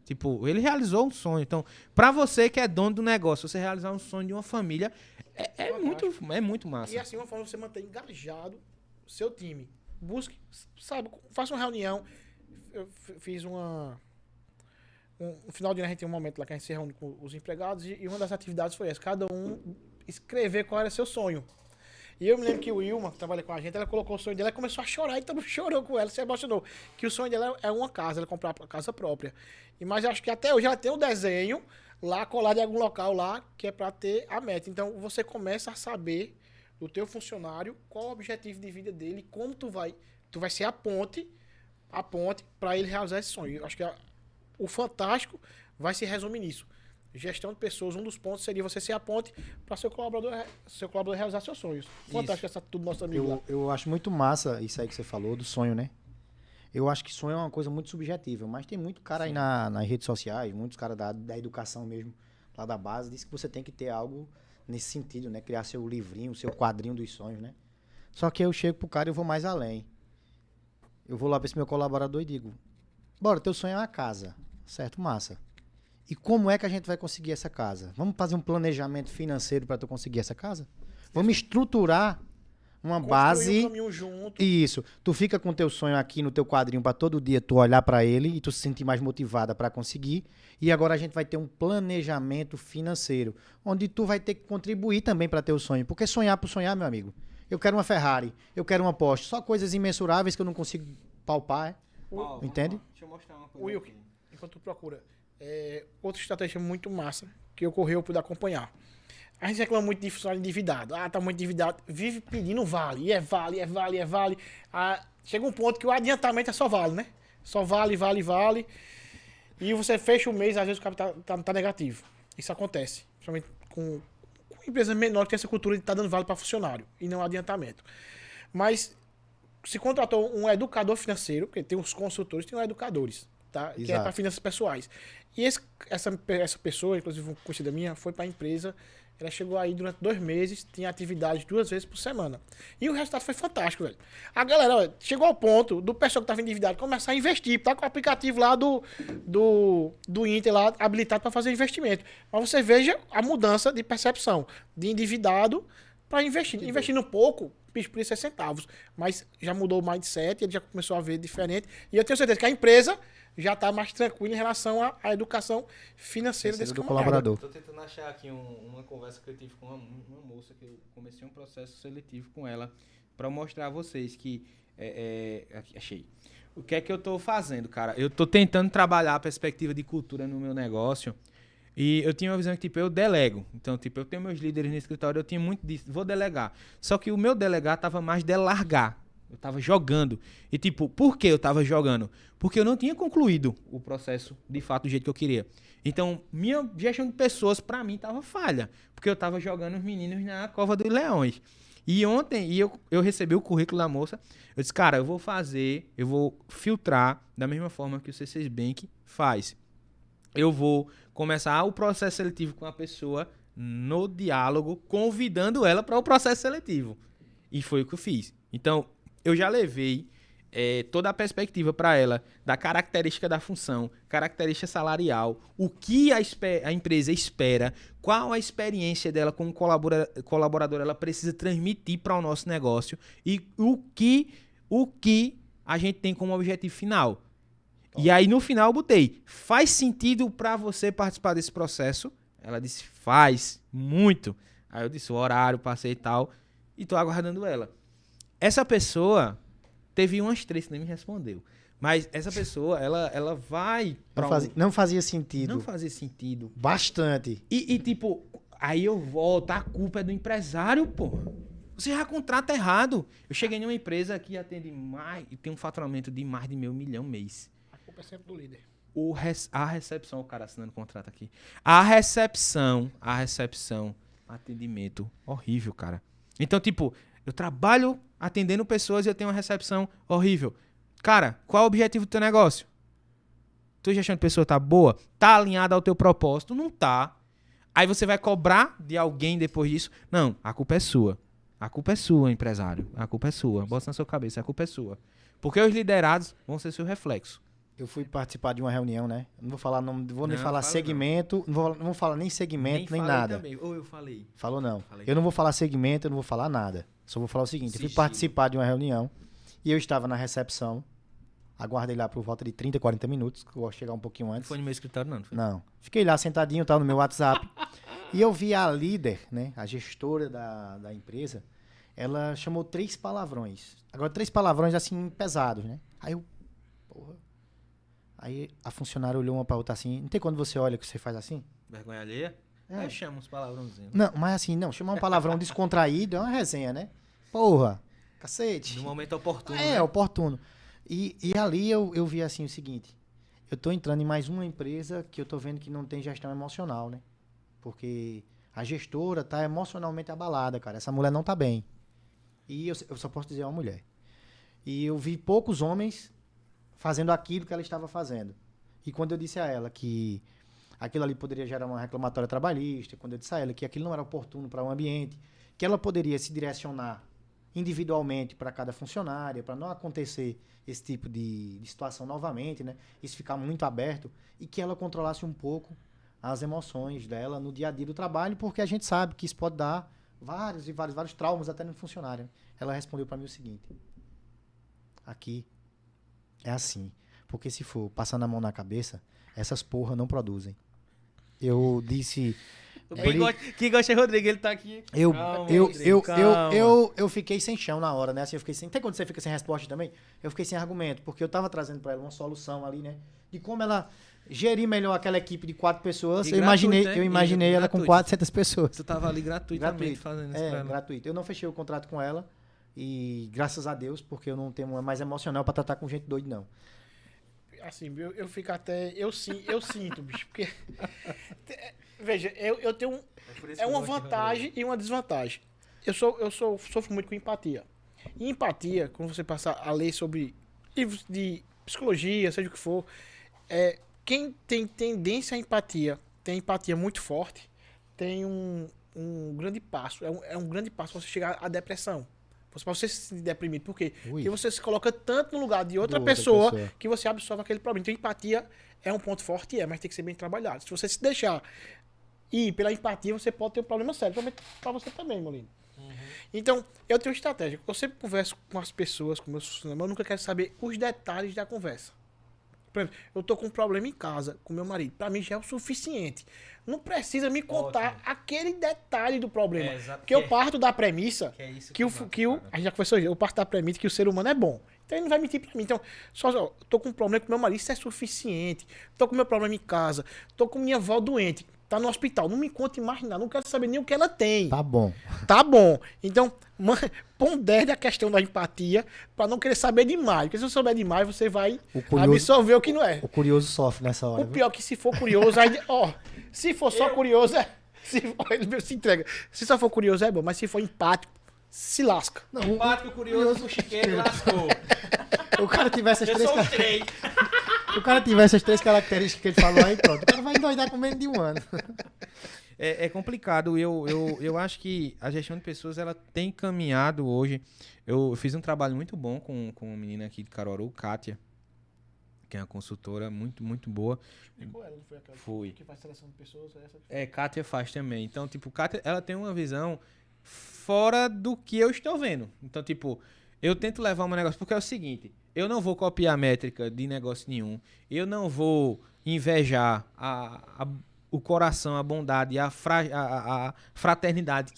Tipo, ele realizou um sonho. Então, pra você que é dono do negócio, você realizar um sonho de uma família é muito massa. E assim, uma forma de você manter engajado o seu time. Busque, sabe, faça uma reunião. Eu fiz um final de ano, a gente tem um momento lá que a gente se reúne com os empregados e uma das atividades foi essa, cada um escrever qual era seu sonho. E eu me lembro que o Wilma, que trabalha com a gente, ela colocou o sonho dela e começou a chorar, e todo mundo chorou com ela, se emocionou. Que o sonho dela é uma casa, ela comprar a casa própria. Mas acho que até hoje ela tem um desenho lá colado em algum local lá, que é para ter a meta. Então você começa a saber do teu funcionário qual o objetivo de vida dele, como tu vai ser a ponte para ele realizar esse sonho. Eu acho que o fantástico vai se resumir nisso. Gestão de pessoas, um dos pontos seria você ser a ponte para seu colaborador realizar seus sonhos. Fantástico essa tudo nosso amigo lá. Eu acho muito massa isso aí que você falou, do sonho, né? Eu acho que sonho é uma coisa muito subjetiva, mas tem muito cara aí nas redes sociais, muitos caras da educação mesmo, lá da base, diz que você tem que ter algo nesse sentido, né? Criar seu livrinho, seu quadrinho dos sonhos, né? Só que eu chego pro cara e eu vou mais além. Eu vou lá pra esse meu colaborador e digo, bora, teu sonho é uma casa, certo? Massa. E como é que a gente vai conseguir essa casa? Vamos fazer um planejamento financeiro para tu conseguir essa casa? Vamos estruturar uma base. Um caminho junto. Isso. Tu fica com teu sonho aqui no teu quadrinho para todo dia tu olhar para ele e tu se sentir mais motivada para conseguir. E agora a gente vai ter um planejamento financeiro, onde tu vai ter que contribuir também para teu sonho. Porque sonhar por sonhar, meu amigo. Eu quero uma Ferrari, eu quero uma Porsche, só coisas imensuráveis que eu não consigo palpar, entende? Deixa eu mostrar uma coisa. Wilk, enquanto tu procura, outra estratégia muito massa que ocorreu, eu pude acompanhar. A gente reclama muito de funcionário endividado. Ah, tá muito endividado. Vive pedindo vale. E é vale, é vale, é vale. Ah, chega um ponto que o adiantamento é só vale, né? Só vale, vale, vale. E você fecha o mês, às vezes o capital tá negativo. Isso acontece. Principalmente com empresas menores que tem essa cultura de estar dando vale para funcionário e não adiantamento. Mas se contratou um educador financeiro, porque tem os consultores, tem os educadores, tá? Que é para finanças pessoais. E essa pessoa, inclusive uma conhecida minha, foi para a empresa. Ela chegou aí durante 2 meses, tinha atividade 2 vezes por semana. E o resultado foi fantástico, velho. A galera, ó, chegou ao ponto do pessoal que estava endividado começar a investir. Tá com o aplicativo lá do Inter lá habilitado para fazer investimento. Mas você veja a mudança de percepção de endividado para investir. Investindo pouco, por isso é centavos. Mas já mudou o mindset, ele já começou a ver diferente. E eu tenho certeza que a empresa já está mais tranquila em relação à educação financeira desse colaborador. Estou tentando achar aqui uma conversa que eu tive com uma moça, que eu comecei um processo seletivo com ela, para mostrar a vocês que... aqui, achei. O que é que eu estou fazendo, cara? Eu estou tentando trabalhar a perspectiva de cultura no meu negócio, e eu tinha uma visão que, tipo, eu delego. Então, tipo, eu tenho meus líderes no escritório, eu tinha muito disso, vou delegar. Só que o meu delegar estava mais de largar. Eu tava jogando. E tipo, por que eu tava jogando? Porque eu não tinha concluído o processo de fato do jeito que eu queria. Então, minha gestão de pessoas pra mim tava falha. Porque eu tava jogando os meninos na cova dos leões. E ontem eu recebi o currículo da moça. Eu disse, cara, eu vou filtrar da mesma forma que o C6 Bank faz. Eu vou começar o processo seletivo com a pessoa no diálogo, convidando ela para o processo seletivo. E foi o que eu fiz. Então, eu já levei toda a perspectiva para ela da característica da função, característica salarial, o que a empresa espera, qual a experiência dela como colaboradora ela precisa transmitir para o nosso negócio e o que a gente tem como objetivo final. E aí no final eu botei, faz sentido para você participar desse processo? Ela disse, faz, muito. Aí eu disse, o horário, passei e tal, e tô aguardando ela. Essa pessoa, teve umas 3 que nem me respondeu. Mas essa pessoa, ela vai... Não fazia sentido. Não fazia sentido. Bastante. E tipo, aí eu volto, a culpa é do empresário, pô. Você já contrata errado. Eu cheguei em uma empresa que atende e tem um faturamento de mais de R$1 milhão mês. A culpa é sempre do líder. A recepção, o cara assinando contrato aqui. A recepção, atendimento horrível, cara. Então, tipo, eu trabalho atendendo pessoas e eu tenho uma recepção horrível. Cara, qual é o objetivo do teu negócio? Tua gestão de pessoa tá boa? Tá alinhada ao teu propósito? Não tá. Aí você vai cobrar de alguém depois disso? Não, a culpa é sua. A culpa é sua, empresário. A culpa é sua. Bota na sua cabeça, a culpa é sua. Porque os liderados vão ser seu reflexo. Eu fui participar de uma reunião, né? Não vou falar nome, vou nem falar segmento, não vou falar nem segmento, nem nada. Também. Ou eu falei. Falou não. Falei. Eu não vou falar segmento, eu não vou falar nada. Só vou falar o seguinte, eu fui participar de uma reunião e eu estava na recepção, aguardei lá por volta de 30, 40 minutos, que eu gosto de chegar um pouquinho antes. Não foi no meu escritório, não? Não. Fiquei lá sentadinho, tal, no meu WhatsApp, e eu vi a líder, né, a gestora da empresa, ela chamou 3 palavrões. Agora, 3 palavrões, assim, pesados, né? Aí eu, porra... Aí a funcionária olhou uma pra outra assim, não tem quando você olha que você faz assim? Vergonha alheia? Eu chamo uns palavrãozinhos. Não, mas assim, não, chamar um palavrão descontraído é uma resenha, né? Porra, cacete. No momento oportuno, né? né? Oportuno. E ali eu vi assim o seguinte, eu tô entrando em mais uma empresa que eu tô vendo que não tem gestão emocional, né? Porque a gestora tá emocionalmente abalada, cara. Essa mulher não tá bem. E eu só posso dizer uma mulher. E eu vi poucos homens fazendo aquilo que ela estava fazendo. E quando eu disse a ela que aquilo ali poderia gerar uma reclamatória trabalhista, quando eu disse a ela que aquilo não era oportuno para o ambiente, que ela poderia se direcionar individualmente para cada funcionária, para não acontecer esse tipo de situação novamente, né? Isso ficar muito aberto, e que ela controlasse um pouco as emoções dela no dia a dia do trabalho, porque a gente sabe que isso pode dar vários traumas até no funcionário. Ela respondeu para mim o seguinte: aqui é assim, porque se for passando a mão na cabeça, essas porra não produzem. Eu disse... Quem gosta é Rodrigo, ele tá aqui. Eu fiquei sem chão na hora, né? Assim, eu fiquei sem... Tem quando você fica sem resposta também? Eu fiquei sem argumento, porque eu tava trazendo pra ela uma solução ali, né? De como ela gerir melhor aquela equipe de 4 pessoas. Eu imaginei ela com 400 pessoas. Tu tava ali gratuitamente fazendo isso pra ela. Gratuito. Eu não fechei o contrato com ela, e graças a Deus, porque eu não tenho mais emocional pra tratar com gente doida, não. Assim, eu fico até... Eu sinto, bicho, porque... Veja, eu tenho... É uma vantagem e uma desvantagem. Eu sofro muito com empatia. E empatia, quando você passar a ler sobre livros de psicologia, seja o que for, quem tem tendência à empatia, tem empatia muito forte, tem um grande passo. É um grande passo para você chegar à depressão. Para você se sentir deprimido. Por quê? Porque você se coloca tanto no lugar de outra pessoa que você absorve aquele problema. Então, empatia é um ponto forte, mas tem que ser bem trabalhado. Se você se deixar ir pela empatia, você pode ter um problema sério. Para você também, Molino. Então, eu tenho uma estratégia. Eu sempre converso com as pessoas, com meus funcionários, mas eu nunca quero saber os detalhes da conversa. Por exemplo, eu tô com um problema em casa com meu marido. Para mim já é o suficiente. Não precisa me contar aquele detalhe do problema. Porque eu parto da premissa a gente já conversou, eu parto da premissa que o ser humano é bom. Então ele não vai mentir pra mim. Então, eu tô com um problema com meu marido, isso é suficiente. Tô com meu problema em casa. Tô com minha avó doente. Tá no hospital. Não me conte mais nada. Não quero saber nem o que ela tem. Tá bom. Tá bom. Então, pondere a questão da empatia pra não querer saber demais. Porque se você souber demais, você vai absorver o que não é. O curioso sofre nessa hora. O pior é que se for curioso, aí, se for só curioso, ele se entrega. Se só for curioso, é bom. Mas se for empático, se lasca. Não, empático, curioso, fuxiqueiro, lascou. O cara tivesse as três... O cara tivesse as 3 características que ele falou aí, pronto. O cara vai endoidar com menos de um ano. É complicado. Eu acho que a gestão de pessoas, ela tem caminhado hoje. Eu fiz um trabalho muito bom com uma menina aqui de Caruaru, Kátia, que é uma consultora muito, muito boa. Explicou ela, não foi aquela Foi. Que faz seleção de pessoas? Kátia faz também. Então, tipo, Kátia, ela tem uma visão fora do que eu estou vendo. Então, tipo, eu tento levar um negócio, porque é o seguinte, eu não vou copiar a métrica de negócio nenhum, eu não vou invejar o coração, a bondade, a fraternidade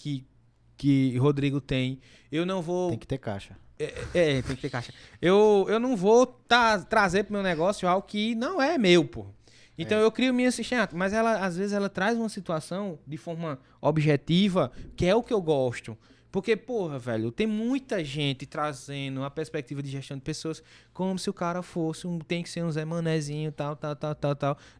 que Rodrigo tem, eu não vou... Tem que ter caixa. Tem que ter caixa. Eu não vou trazer pro meu negócio algo que não é meu, pô. Então eu crio minha sistema, mas ela, às vezes, ela traz uma situação de forma objetiva, que é o que eu gosto. Porque, porra, velho, tem muita gente trazendo a perspectiva de gestão de pessoas como se o cara fosse tem que ser um Zé Manezinho, tal.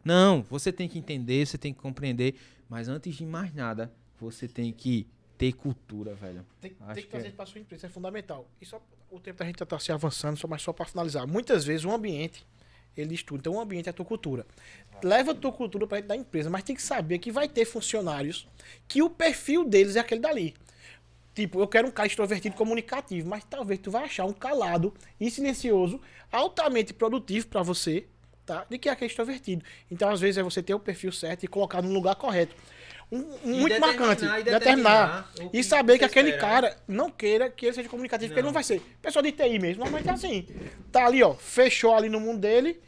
Não, você tem que entender, você tem que compreender, mas antes de mais nada, você tem que ter cultura, velho. Tem que trazer para sua empresa, é fundamental. E só o tempo da gente tá se avançando, mas só para finalizar. Muitas vezes o ambiente, ele estuda. Então o ambiente é a tua cultura. Leva a tua cultura para dentro da empresa, mas tem que saber que vai ter funcionários que o perfil deles é aquele dali. Tipo, eu quero um cara extrovertido comunicativo, mas talvez tu vai achar um calado e silencioso, altamente produtivo para você, tá? De que é aquele extrovertido. Então, às vezes, é você ter o perfil certo e colocar no lugar correto. Muito marcante. Determinar. E saber que aquele cara não queira que ele seja comunicativo, porque ele não vai ser. Pessoal de TI mesmo, normalmente é assim. Tá ali, ó, fechou ali no mundo dele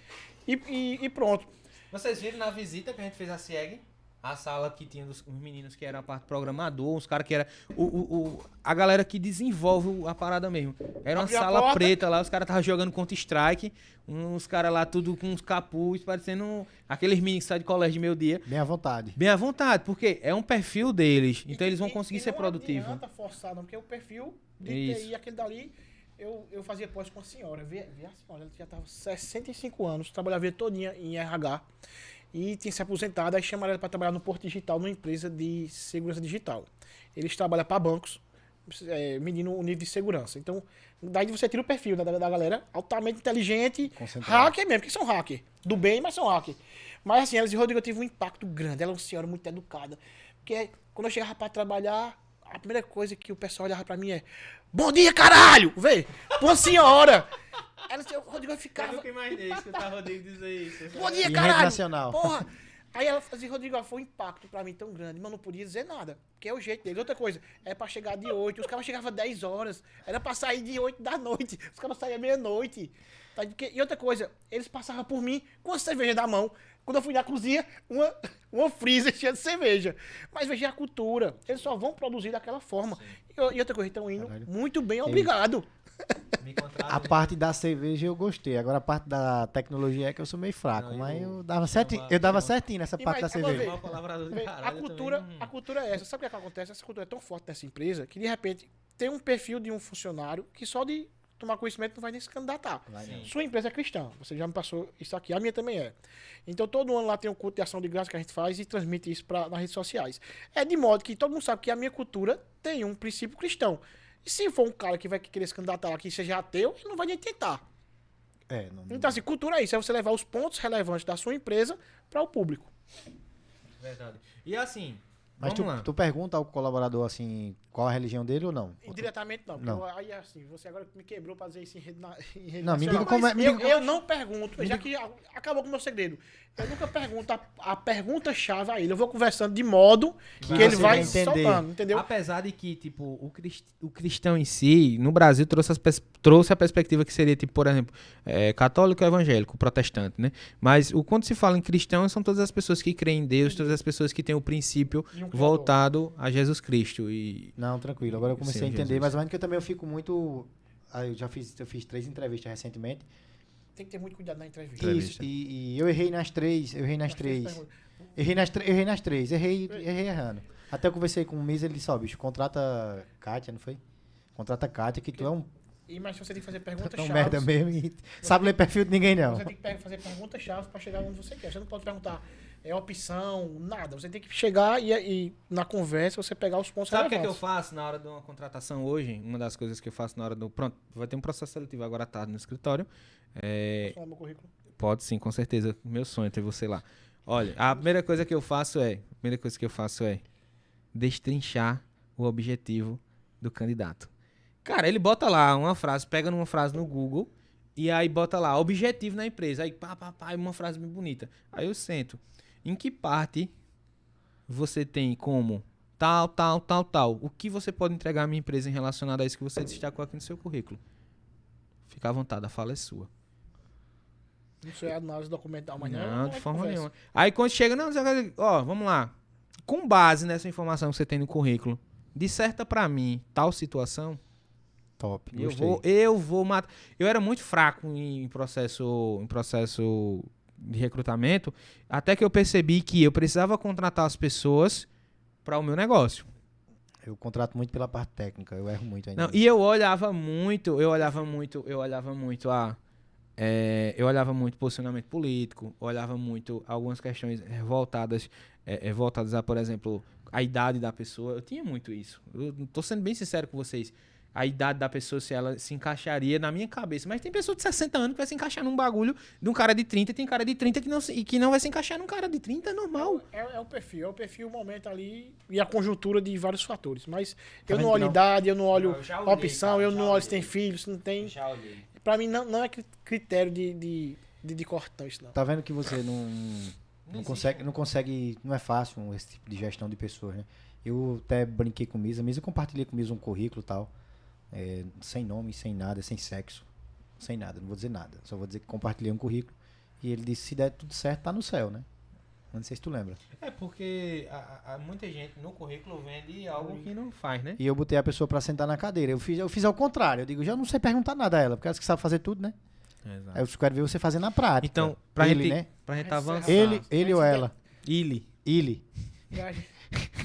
e pronto. Vocês viram na visita que a gente fez a CIEG? A sala que tinha os meninos que era a parte programador, os caras que era a galera que desenvolve a parada mesmo. Era uma sala preta lá, os caras estavam jogando Counter-Strike, uns caras lá tudo com uns capuz, parecendo aqueles meninos que saem de colégio de meio-dia. Bem à vontade. Bem à vontade, porque é um perfil deles, então eles vão conseguir ser produtivos. Não adianta forçar, não, porque o perfil de TI, aquele dali, eu fazia pós com a senhora, vê a senhora, ela já estava 65 anos, trabalhava todinha em RH, e tinha se aposentado, aí chamaram ela para trabalhar no Porto Digital, numa empresa de segurança digital. Eles trabalham para bancos, medindo o nível de segurança. Então, daí você tira o perfil da galera altamente inteligente, Concentrado. hacker mesmo, porque são hacker. Do bem, mas são hacker. Mas assim, ela disse, Rodrigo, eu tive um impacto grande. Ela é uma senhora muito educada. Porque quando eu chegava pra trabalhar, a primeira coisa que o pessoal olhava pra mim é: bom dia, caralho! Vê, uma senhora! Ela disse, Rodrigo, eu ficava. Eu nunca imaginei escutar o Rodrigo dizer isso. Bom dia, Em rede caralho! nacional. Porra! Aí ela fazia, Rodrigo, ó, foi um impacto pra mim tão grande, mas não podia dizer nada. Porque é o jeito dele. Outra coisa, é pra chegar de 8, os caras chegavam 10 horas. Era pra sair de 8 da noite. Os caras saíam meia-noite. Tá? E outra coisa, eles passavam por mim com a cerveja da mão. Quando eu fui na cozinha, uma freezer cheia de cerveja. Mas veja a cultura. Eles só vão produzir daquela forma. E outra coisa, estão indo muito bem, obrigado. A parte da cerveja eu gostei. Agora a parte da tecnologia é que eu sou meio fraco. Não, mas eu- eu dava certinho, eu dava certinho nessa E parte da mais, agora cerveja. vê, Uma palavra do Vê, caralho a cultura é essa. Sabe o que acontece? Essa cultura é tão forte nessa empresa que, de repente, tem um perfil de um funcionário que só de tomar conhecimento não vai nem se candidatar. Vai não. Sua empresa é cristã. Você já me passou isso aqui. A minha também é. Então, todo ano lá tem um culto de ação de graça que a gente faz e transmite isso nas redes sociais. É de modo que todo mundo sabe que a minha cultura tem um princípio cristão. E se for um cara que vai querer se candidatar lá que seja ateu, ele não vai nem tentar. Então, assim, cultura é isso. É você levar os pontos relevantes da sua empresa para o público. Verdade. E assim, Mas vamos lá. tu pergunta ao colaborador assim, qual a religião dele ou não? Indiretamente não. Não. Aí assim, você agora me quebrou pra dizer isso em rede, em rede Não, me nacional. diga como é- Mas me eu, diga- eu não pergunto, já que acabou com o meu segredo. Eu nunca pergunto a pergunta-chave a ele. Eu vou conversando de modo que ele você vai vai entender. soltando, entendeu? Apesar de que, tipo, o cristão em si, no Brasil, trouxe a perspectiva que seria, tipo, por exemplo, católico, evangélico, protestante, né? Mas quando se fala em cristão, são todas as pessoas que creem em Deus, todas as pessoas que têm o princípio E um criador. voltado a Jesus Cristo. E Não, tranquilo. Agora eu comecei Sim, a entender, Jesus. mais ou menos que eu também eu fico muito. Eu fiz 3 entrevistas recentemente. Tem que ter muito cuidado na entrevista. Entrevista. Isso, e eu errei nas 3. Errei nas 3. Errei nas 3. Errei errando. Até eu conversei com o Misa, ele disse, ó, bicho, contrata Kátia, não foi? Contrata Kátia, que tu é um Mas você tem que fazer tão perguntas-chave. merda mesmo e sabe ler perfil de ninguém, não. Você tem que fazer perguntas-chave para chegar onde você quer. Você não pode perguntar opção, nada. Você tem que chegar e na conversa você pegar os pontos sabe o que é que eu relevantes. faço na hora de uma contratação hoje? Uma das coisas que eu faço na hora do... Pronto, vai ter um processo seletivo agora à tarde no escritório. Posso falar meu currículo? Pode sim, com certeza. Meu sonho é ter você lá. Olha, a primeira coisa que eu faço é destrinchar o objetivo do candidato. Cara, ele bota lá uma frase, pega numa frase no Google e aí bota lá objetivo na empresa. Aí pá, uma frase bem bonita. Aí eu sento. Em que parte você tem como tal. O que você pode entregar à minha empresa em relacionado a isso que você destacou aqui no seu currículo? Fica à vontade, a fala é sua. Isso é análise documental, mas Não, de é forma conversa. nenhuma. Aí quando chega, não, ó, vamos lá. Com base nessa informação que você tem no currículo, disserta pra mim tal situação. Top, Eu vou matar. Eu era muito fraco em processo de recrutamento, até que eu percebi que eu precisava contratar as pessoas para o meu negócio. Eu contrato muito pela parte técnica, eu erro muito ainda. Não, e eu olhava muito posicionamento político, olhava muito algumas questões voltadas a, por exemplo, a idade da pessoa. Eu tinha muito isso. Eu tô sendo bem sincero com vocês. A idade da pessoa, se ela se encaixaria na minha cabeça. Mas tem pessoa de 60 anos que vai se encaixar num bagulho de um cara de 30, e tem cara de 30 que não vai se encaixar num cara de 30, é normal. É o perfil, o momento ali e a conjuntura de vários fatores. Mas eu vendo não que olho não? idade, eu não olho Eu já olhei, opção, cara, eu já não olho se olhei. tem filho, se não tem. Já olhei. Pra mim não é critério de cortão isso, não. Tá vendo que você não consegue, não é fácil esse tipo de gestão de pessoas, né? Eu até brinquei com Misa compartilhei com Misa um currículo e tal, sem nome, sem nada, sem sexo, sem nada, não vou dizer nada, só vou dizer que compartilhei um currículo e ele disse, se der tudo certo, tá no céu, né? Não sei se tu lembra. É porque muita gente no currículo vende algo que não faz, né? E eu botei a pessoa pra sentar na cadeira, eu fiz ao contrário, eu digo, já não sei perguntar nada a ela, porque ela que sabe fazer tudo, né? Exato. Aí eu quero ver você fazer na prática. Então, pra ele, gente, né? pra gente avançar. Ele ou ela? Ele. Ele.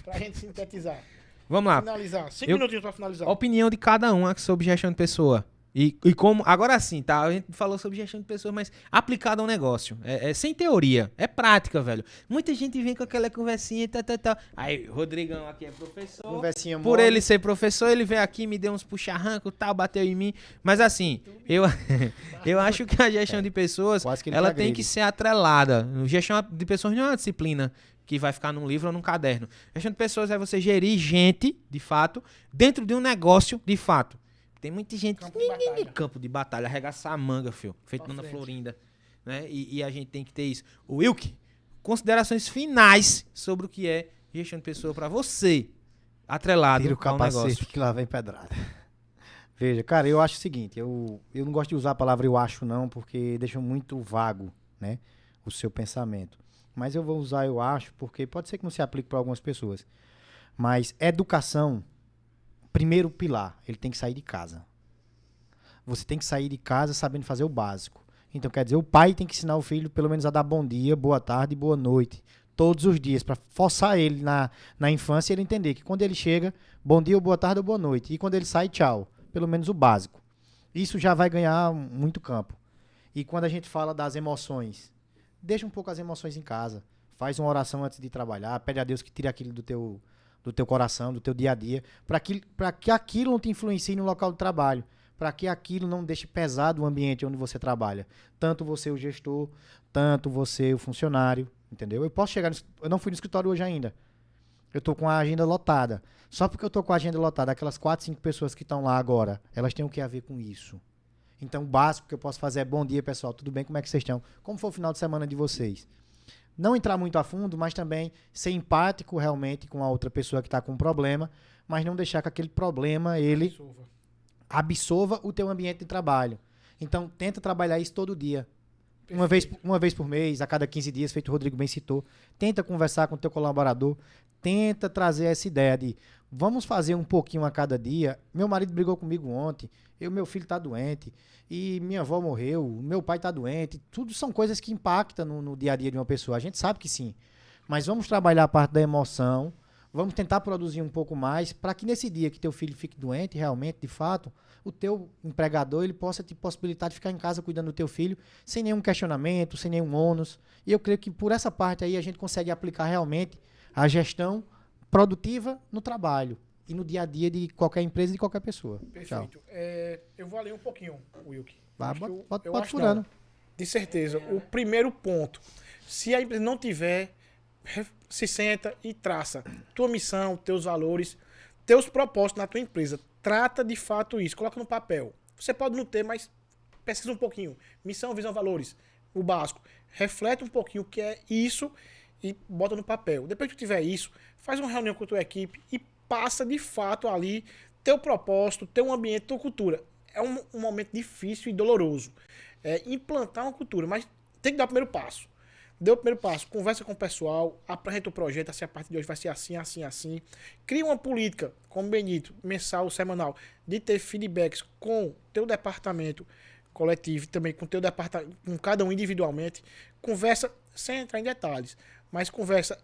Pra gente sintetizar. Vamos lá. Finalizar. 5 Eu- minutinhos pra finalizar. Opinião de cada um sobre gestão de pessoa. E como, agora sim, tá? A gente falou sobre gestão de pessoas, mas aplicado ao negócio. É sem teoria, é prática, velho. Muita gente vem com aquela conversinha e tá. Aí, Rodrigão aqui é professor. Conversinha Por mole. ele ser professor, ele veio aqui, me deu uns puxa-arranco, tal, bateu em mim. Mas assim, eu acho que a gestão de pessoas, Quase que ele ela te tem agride. que ser atrelada. Gestão de pessoas não é uma disciplina que vai ficar num livro ou num caderno. Gestão de pessoas é você gerir gente, de fato, dentro de um negócio, de fato. Tem muita gente campo de batalha, arregaçar a manga, filho. Feito na Florinda. Né? E a gente tem que ter isso. O Wilk, considerações finais sobre o que é gestão de pessoa pra você, atrelado Tira o ao capacete negócio. que lá vem pedrada. Veja, cara, eu acho o seguinte, eu não gosto de usar a palavra eu acho não, porque deixa muito vago, né, o seu pensamento. Mas eu vou usar eu acho, porque pode ser que não se aplique para algumas pessoas. Mas educação, primeiro pilar, ele tem que sair de casa. Você tem que sair de casa sabendo fazer o básico. Então, quer dizer, o pai tem que ensinar o filho pelo menos a dar bom dia, boa tarde e boa noite. Todos os dias, para forçar ele na infância, ele entender que quando ele chega, bom dia, ou boa tarde ou boa noite. E quando ele sai, tchau. Pelo menos o básico. Isso já vai ganhar muito campo. E quando a gente fala das emoções, deixa um pouco as emoções em casa. Faz uma oração antes de trabalhar, pede a Deus que tire aquilo do teu coração, do teu dia a dia, para que aquilo não te influencie no local de trabalho, para que aquilo não deixe pesado o ambiente onde você trabalha. Tanto você, o gestor, tanto você, o funcionário, entendeu? Eu não fui no escritório hoje ainda. Eu tô com a agenda lotada. Só porque eu tô com a agenda lotada, aquelas 4, 5 pessoas que estão lá agora, elas têm o que a ver com isso. Então, o básico que eu posso fazer é bom dia, pessoal, tudo bem? Como é que vocês estão? Como foi o final de semana de vocês? Não entrar muito a fundo, mas também ser empático realmente com a outra pessoa que está com um problema, mas não deixar que aquele problema, ele absorva o teu ambiente de trabalho. Então, tenta trabalhar isso todo dia. Uma vez por mês, a cada 15 dias, feito o Rodrigo bem citou. Tenta conversar com o teu colaborador. Tenta trazer essa ideia de vamos fazer um pouquinho a cada dia. Meu marido brigou comigo ontem. Meu filho está doente. E minha avó morreu. Meu pai está doente. Tudo são coisas que impactam no dia a dia de uma pessoa. A gente sabe que sim. Mas vamos trabalhar a parte da emoção. Vamos tentar produzir um pouco mais para que nesse dia que teu filho fique doente, realmente, de fato, o teu empregador ele possa te possibilitar de ficar em casa cuidando do teu filho sem nenhum questionamento, sem nenhum ônus. E eu creio que por essa parte aí a gente consegue aplicar realmente a gestão produtiva no trabalho e no dia a dia de qualquer empresa e de qualquer pessoa. Perfeito. Eu vou além um pouquinho, Wilk. Pode furando. De certeza. O primeiro ponto, se a empresa não tiver, se senta e traça tua missão, teus valores, teus propósitos na tua empresa. Trata de fato isso, coloca no papel. Você pode não ter, mas pesquisa um pouquinho. Missão, visão, valores, o básico. Reflete um pouquinho o que é isso e bota no papel. Depois que tu tiver isso, faz uma reunião com a tua equipe e passa de fato ali teu propósito, teu ambiente, tua cultura. É um momento difícil e doloroso. Implantar uma cultura, mas tem que dar o primeiro passo. Deu o primeiro passo, conversa com o pessoal, apresenta o projeto, assim, a partir de hoje vai ser assim, assim, assim. Cria uma política, como bem dito, mensal, semanal, de ter feedbacks com teu departamento coletivo, também com teu departamento, com cada um individualmente. Conversa, sem entrar em detalhes, mas conversa,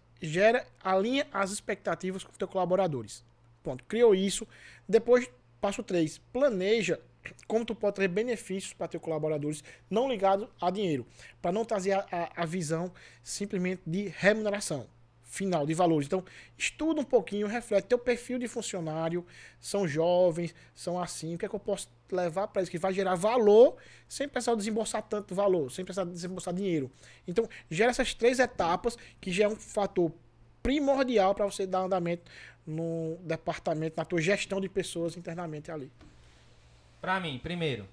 alinha as expectativas com os teus colaboradores. Ponto. Criou isso. Depois, passo 3, planeja como tu pode trazer benefícios para teus colaboradores, não ligados a dinheiro, para não trazer a visão simplesmente de remuneração final, de valores. Então, estuda um pouquinho, reflete teu perfil de funcionário, são jovens, são assim, o que é que eu posso levar para isso, que vai gerar valor, sem precisar desembolsar tanto valor, sem precisar desembolsar dinheiro. Então, gera essas 3 etapas, que já é um fator primordial para você dar andamento no departamento, na tua gestão de pessoas internamente ali. Pra mim, primeiro,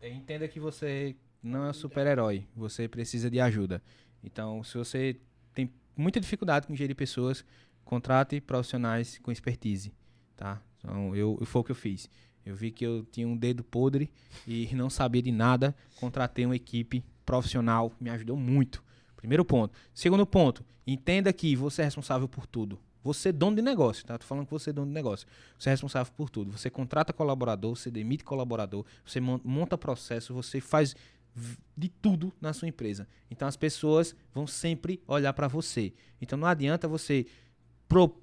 entenda que você não é um super-herói. Você precisa de ajuda. Então, se você tem muita dificuldade com gerir pessoas, contrate profissionais com expertise, tá? Então, foi o que eu fiz. Eu vi que eu tinha um dedo podre e não sabia de nada. Contratei uma equipe profissional, me ajudou muito. Primeiro ponto. Segundo ponto, entenda que você é responsável por tudo. Você é dono de negócio, tá? Tô falando que você é dono de negócio. Você é responsável por tudo. Você contrata colaborador, você demite colaborador, você monta processo, você faz de tudo na sua empresa. Então as pessoas vão sempre olhar para você. Então não adianta você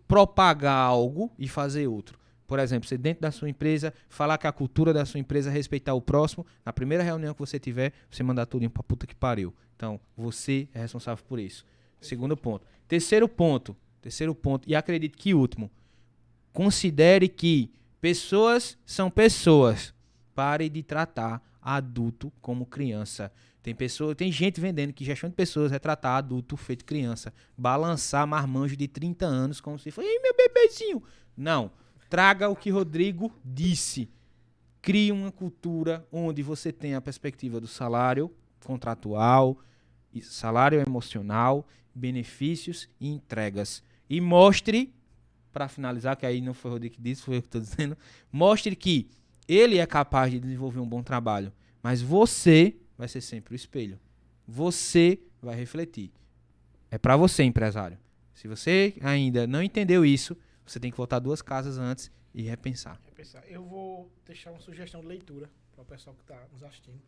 propagar algo e fazer outro. Por exemplo, você dentro da sua empresa, falar que a cultura da sua empresa é respeitar o próximo. Na primeira reunião que você tiver, você mandar tudo pra puta que pariu. Então, você é responsável por isso. Segundo ponto. Terceiro ponto, e acredito que último. Considere que pessoas são pessoas. Pare de tratar adulto como criança. Tem gente vendendo que gestão de pessoas é tratar adulto feito criança. Balançar marmanjo de 30 anos como se fosse, ei, meu bebezinho. Não. Traga o que Rodrigo disse. Crie uma cultura onde você tenha a perspectiva do salário contratual, salário emocional, benefícios e entregas. E mostre, para finalizar, que aí não foi o Rodrigo que disse, foi eu que estou dizendo, mostre que ele é capaz de desenvolver um bom trabalho, mas você vai ser sempre o espelho. Você vai refletir. É para você, empresário. Se você ainda não entendeu isso, você tem que voltar 2 casas antes e repensar. Eu vou deixar uma sugestão de leitura para o pessoal que está nos assistindo.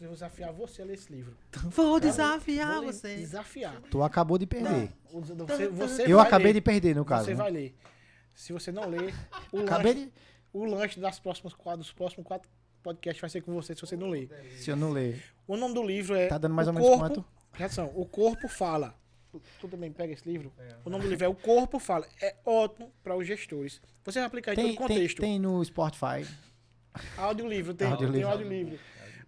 Eu vou desafiar você a ler esse livro. Vou desafiar você. Desafiar. Tu acabou de perder. Eu acabei de perder, no caso. Você vai ler. Se você não ler, o lanche dos próximos 4 podcasts vai ser com você se você não ler. Se eu não ler. O nome do livro é... Tá dando mais ou menos quanto? Atenção, O Corpo Fala. Tu também pega esse livro? O nome do livro é O Corpo Fala. É ótimo para os gestores. Você vai aplicar em todo o contexto. Tem no Spotify. Audiolivro, tem audiolivro.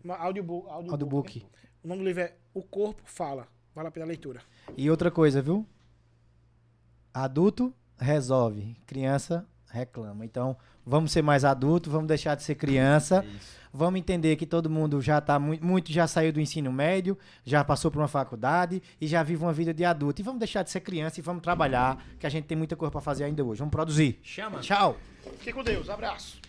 Audiobook. O nome do livro é O Corpo Fala. Vale a pena a leitura. E outra coisa, viu? Adulto resolve, criança reclama. Então, vamos ser mais adultos, vamos deixar de ser criança. Vamos entender que todo mundo já tá muito já saiu do ensino médio, já passou por uma faculdade e já vive uma vida de adulto. E vamos deixar de ser criança e vamos trabalhar, que a gente tem muita coisa para fazer ainda hoje. Vamos produzir. Chama. Tchau. Fique com Deus. Abraço.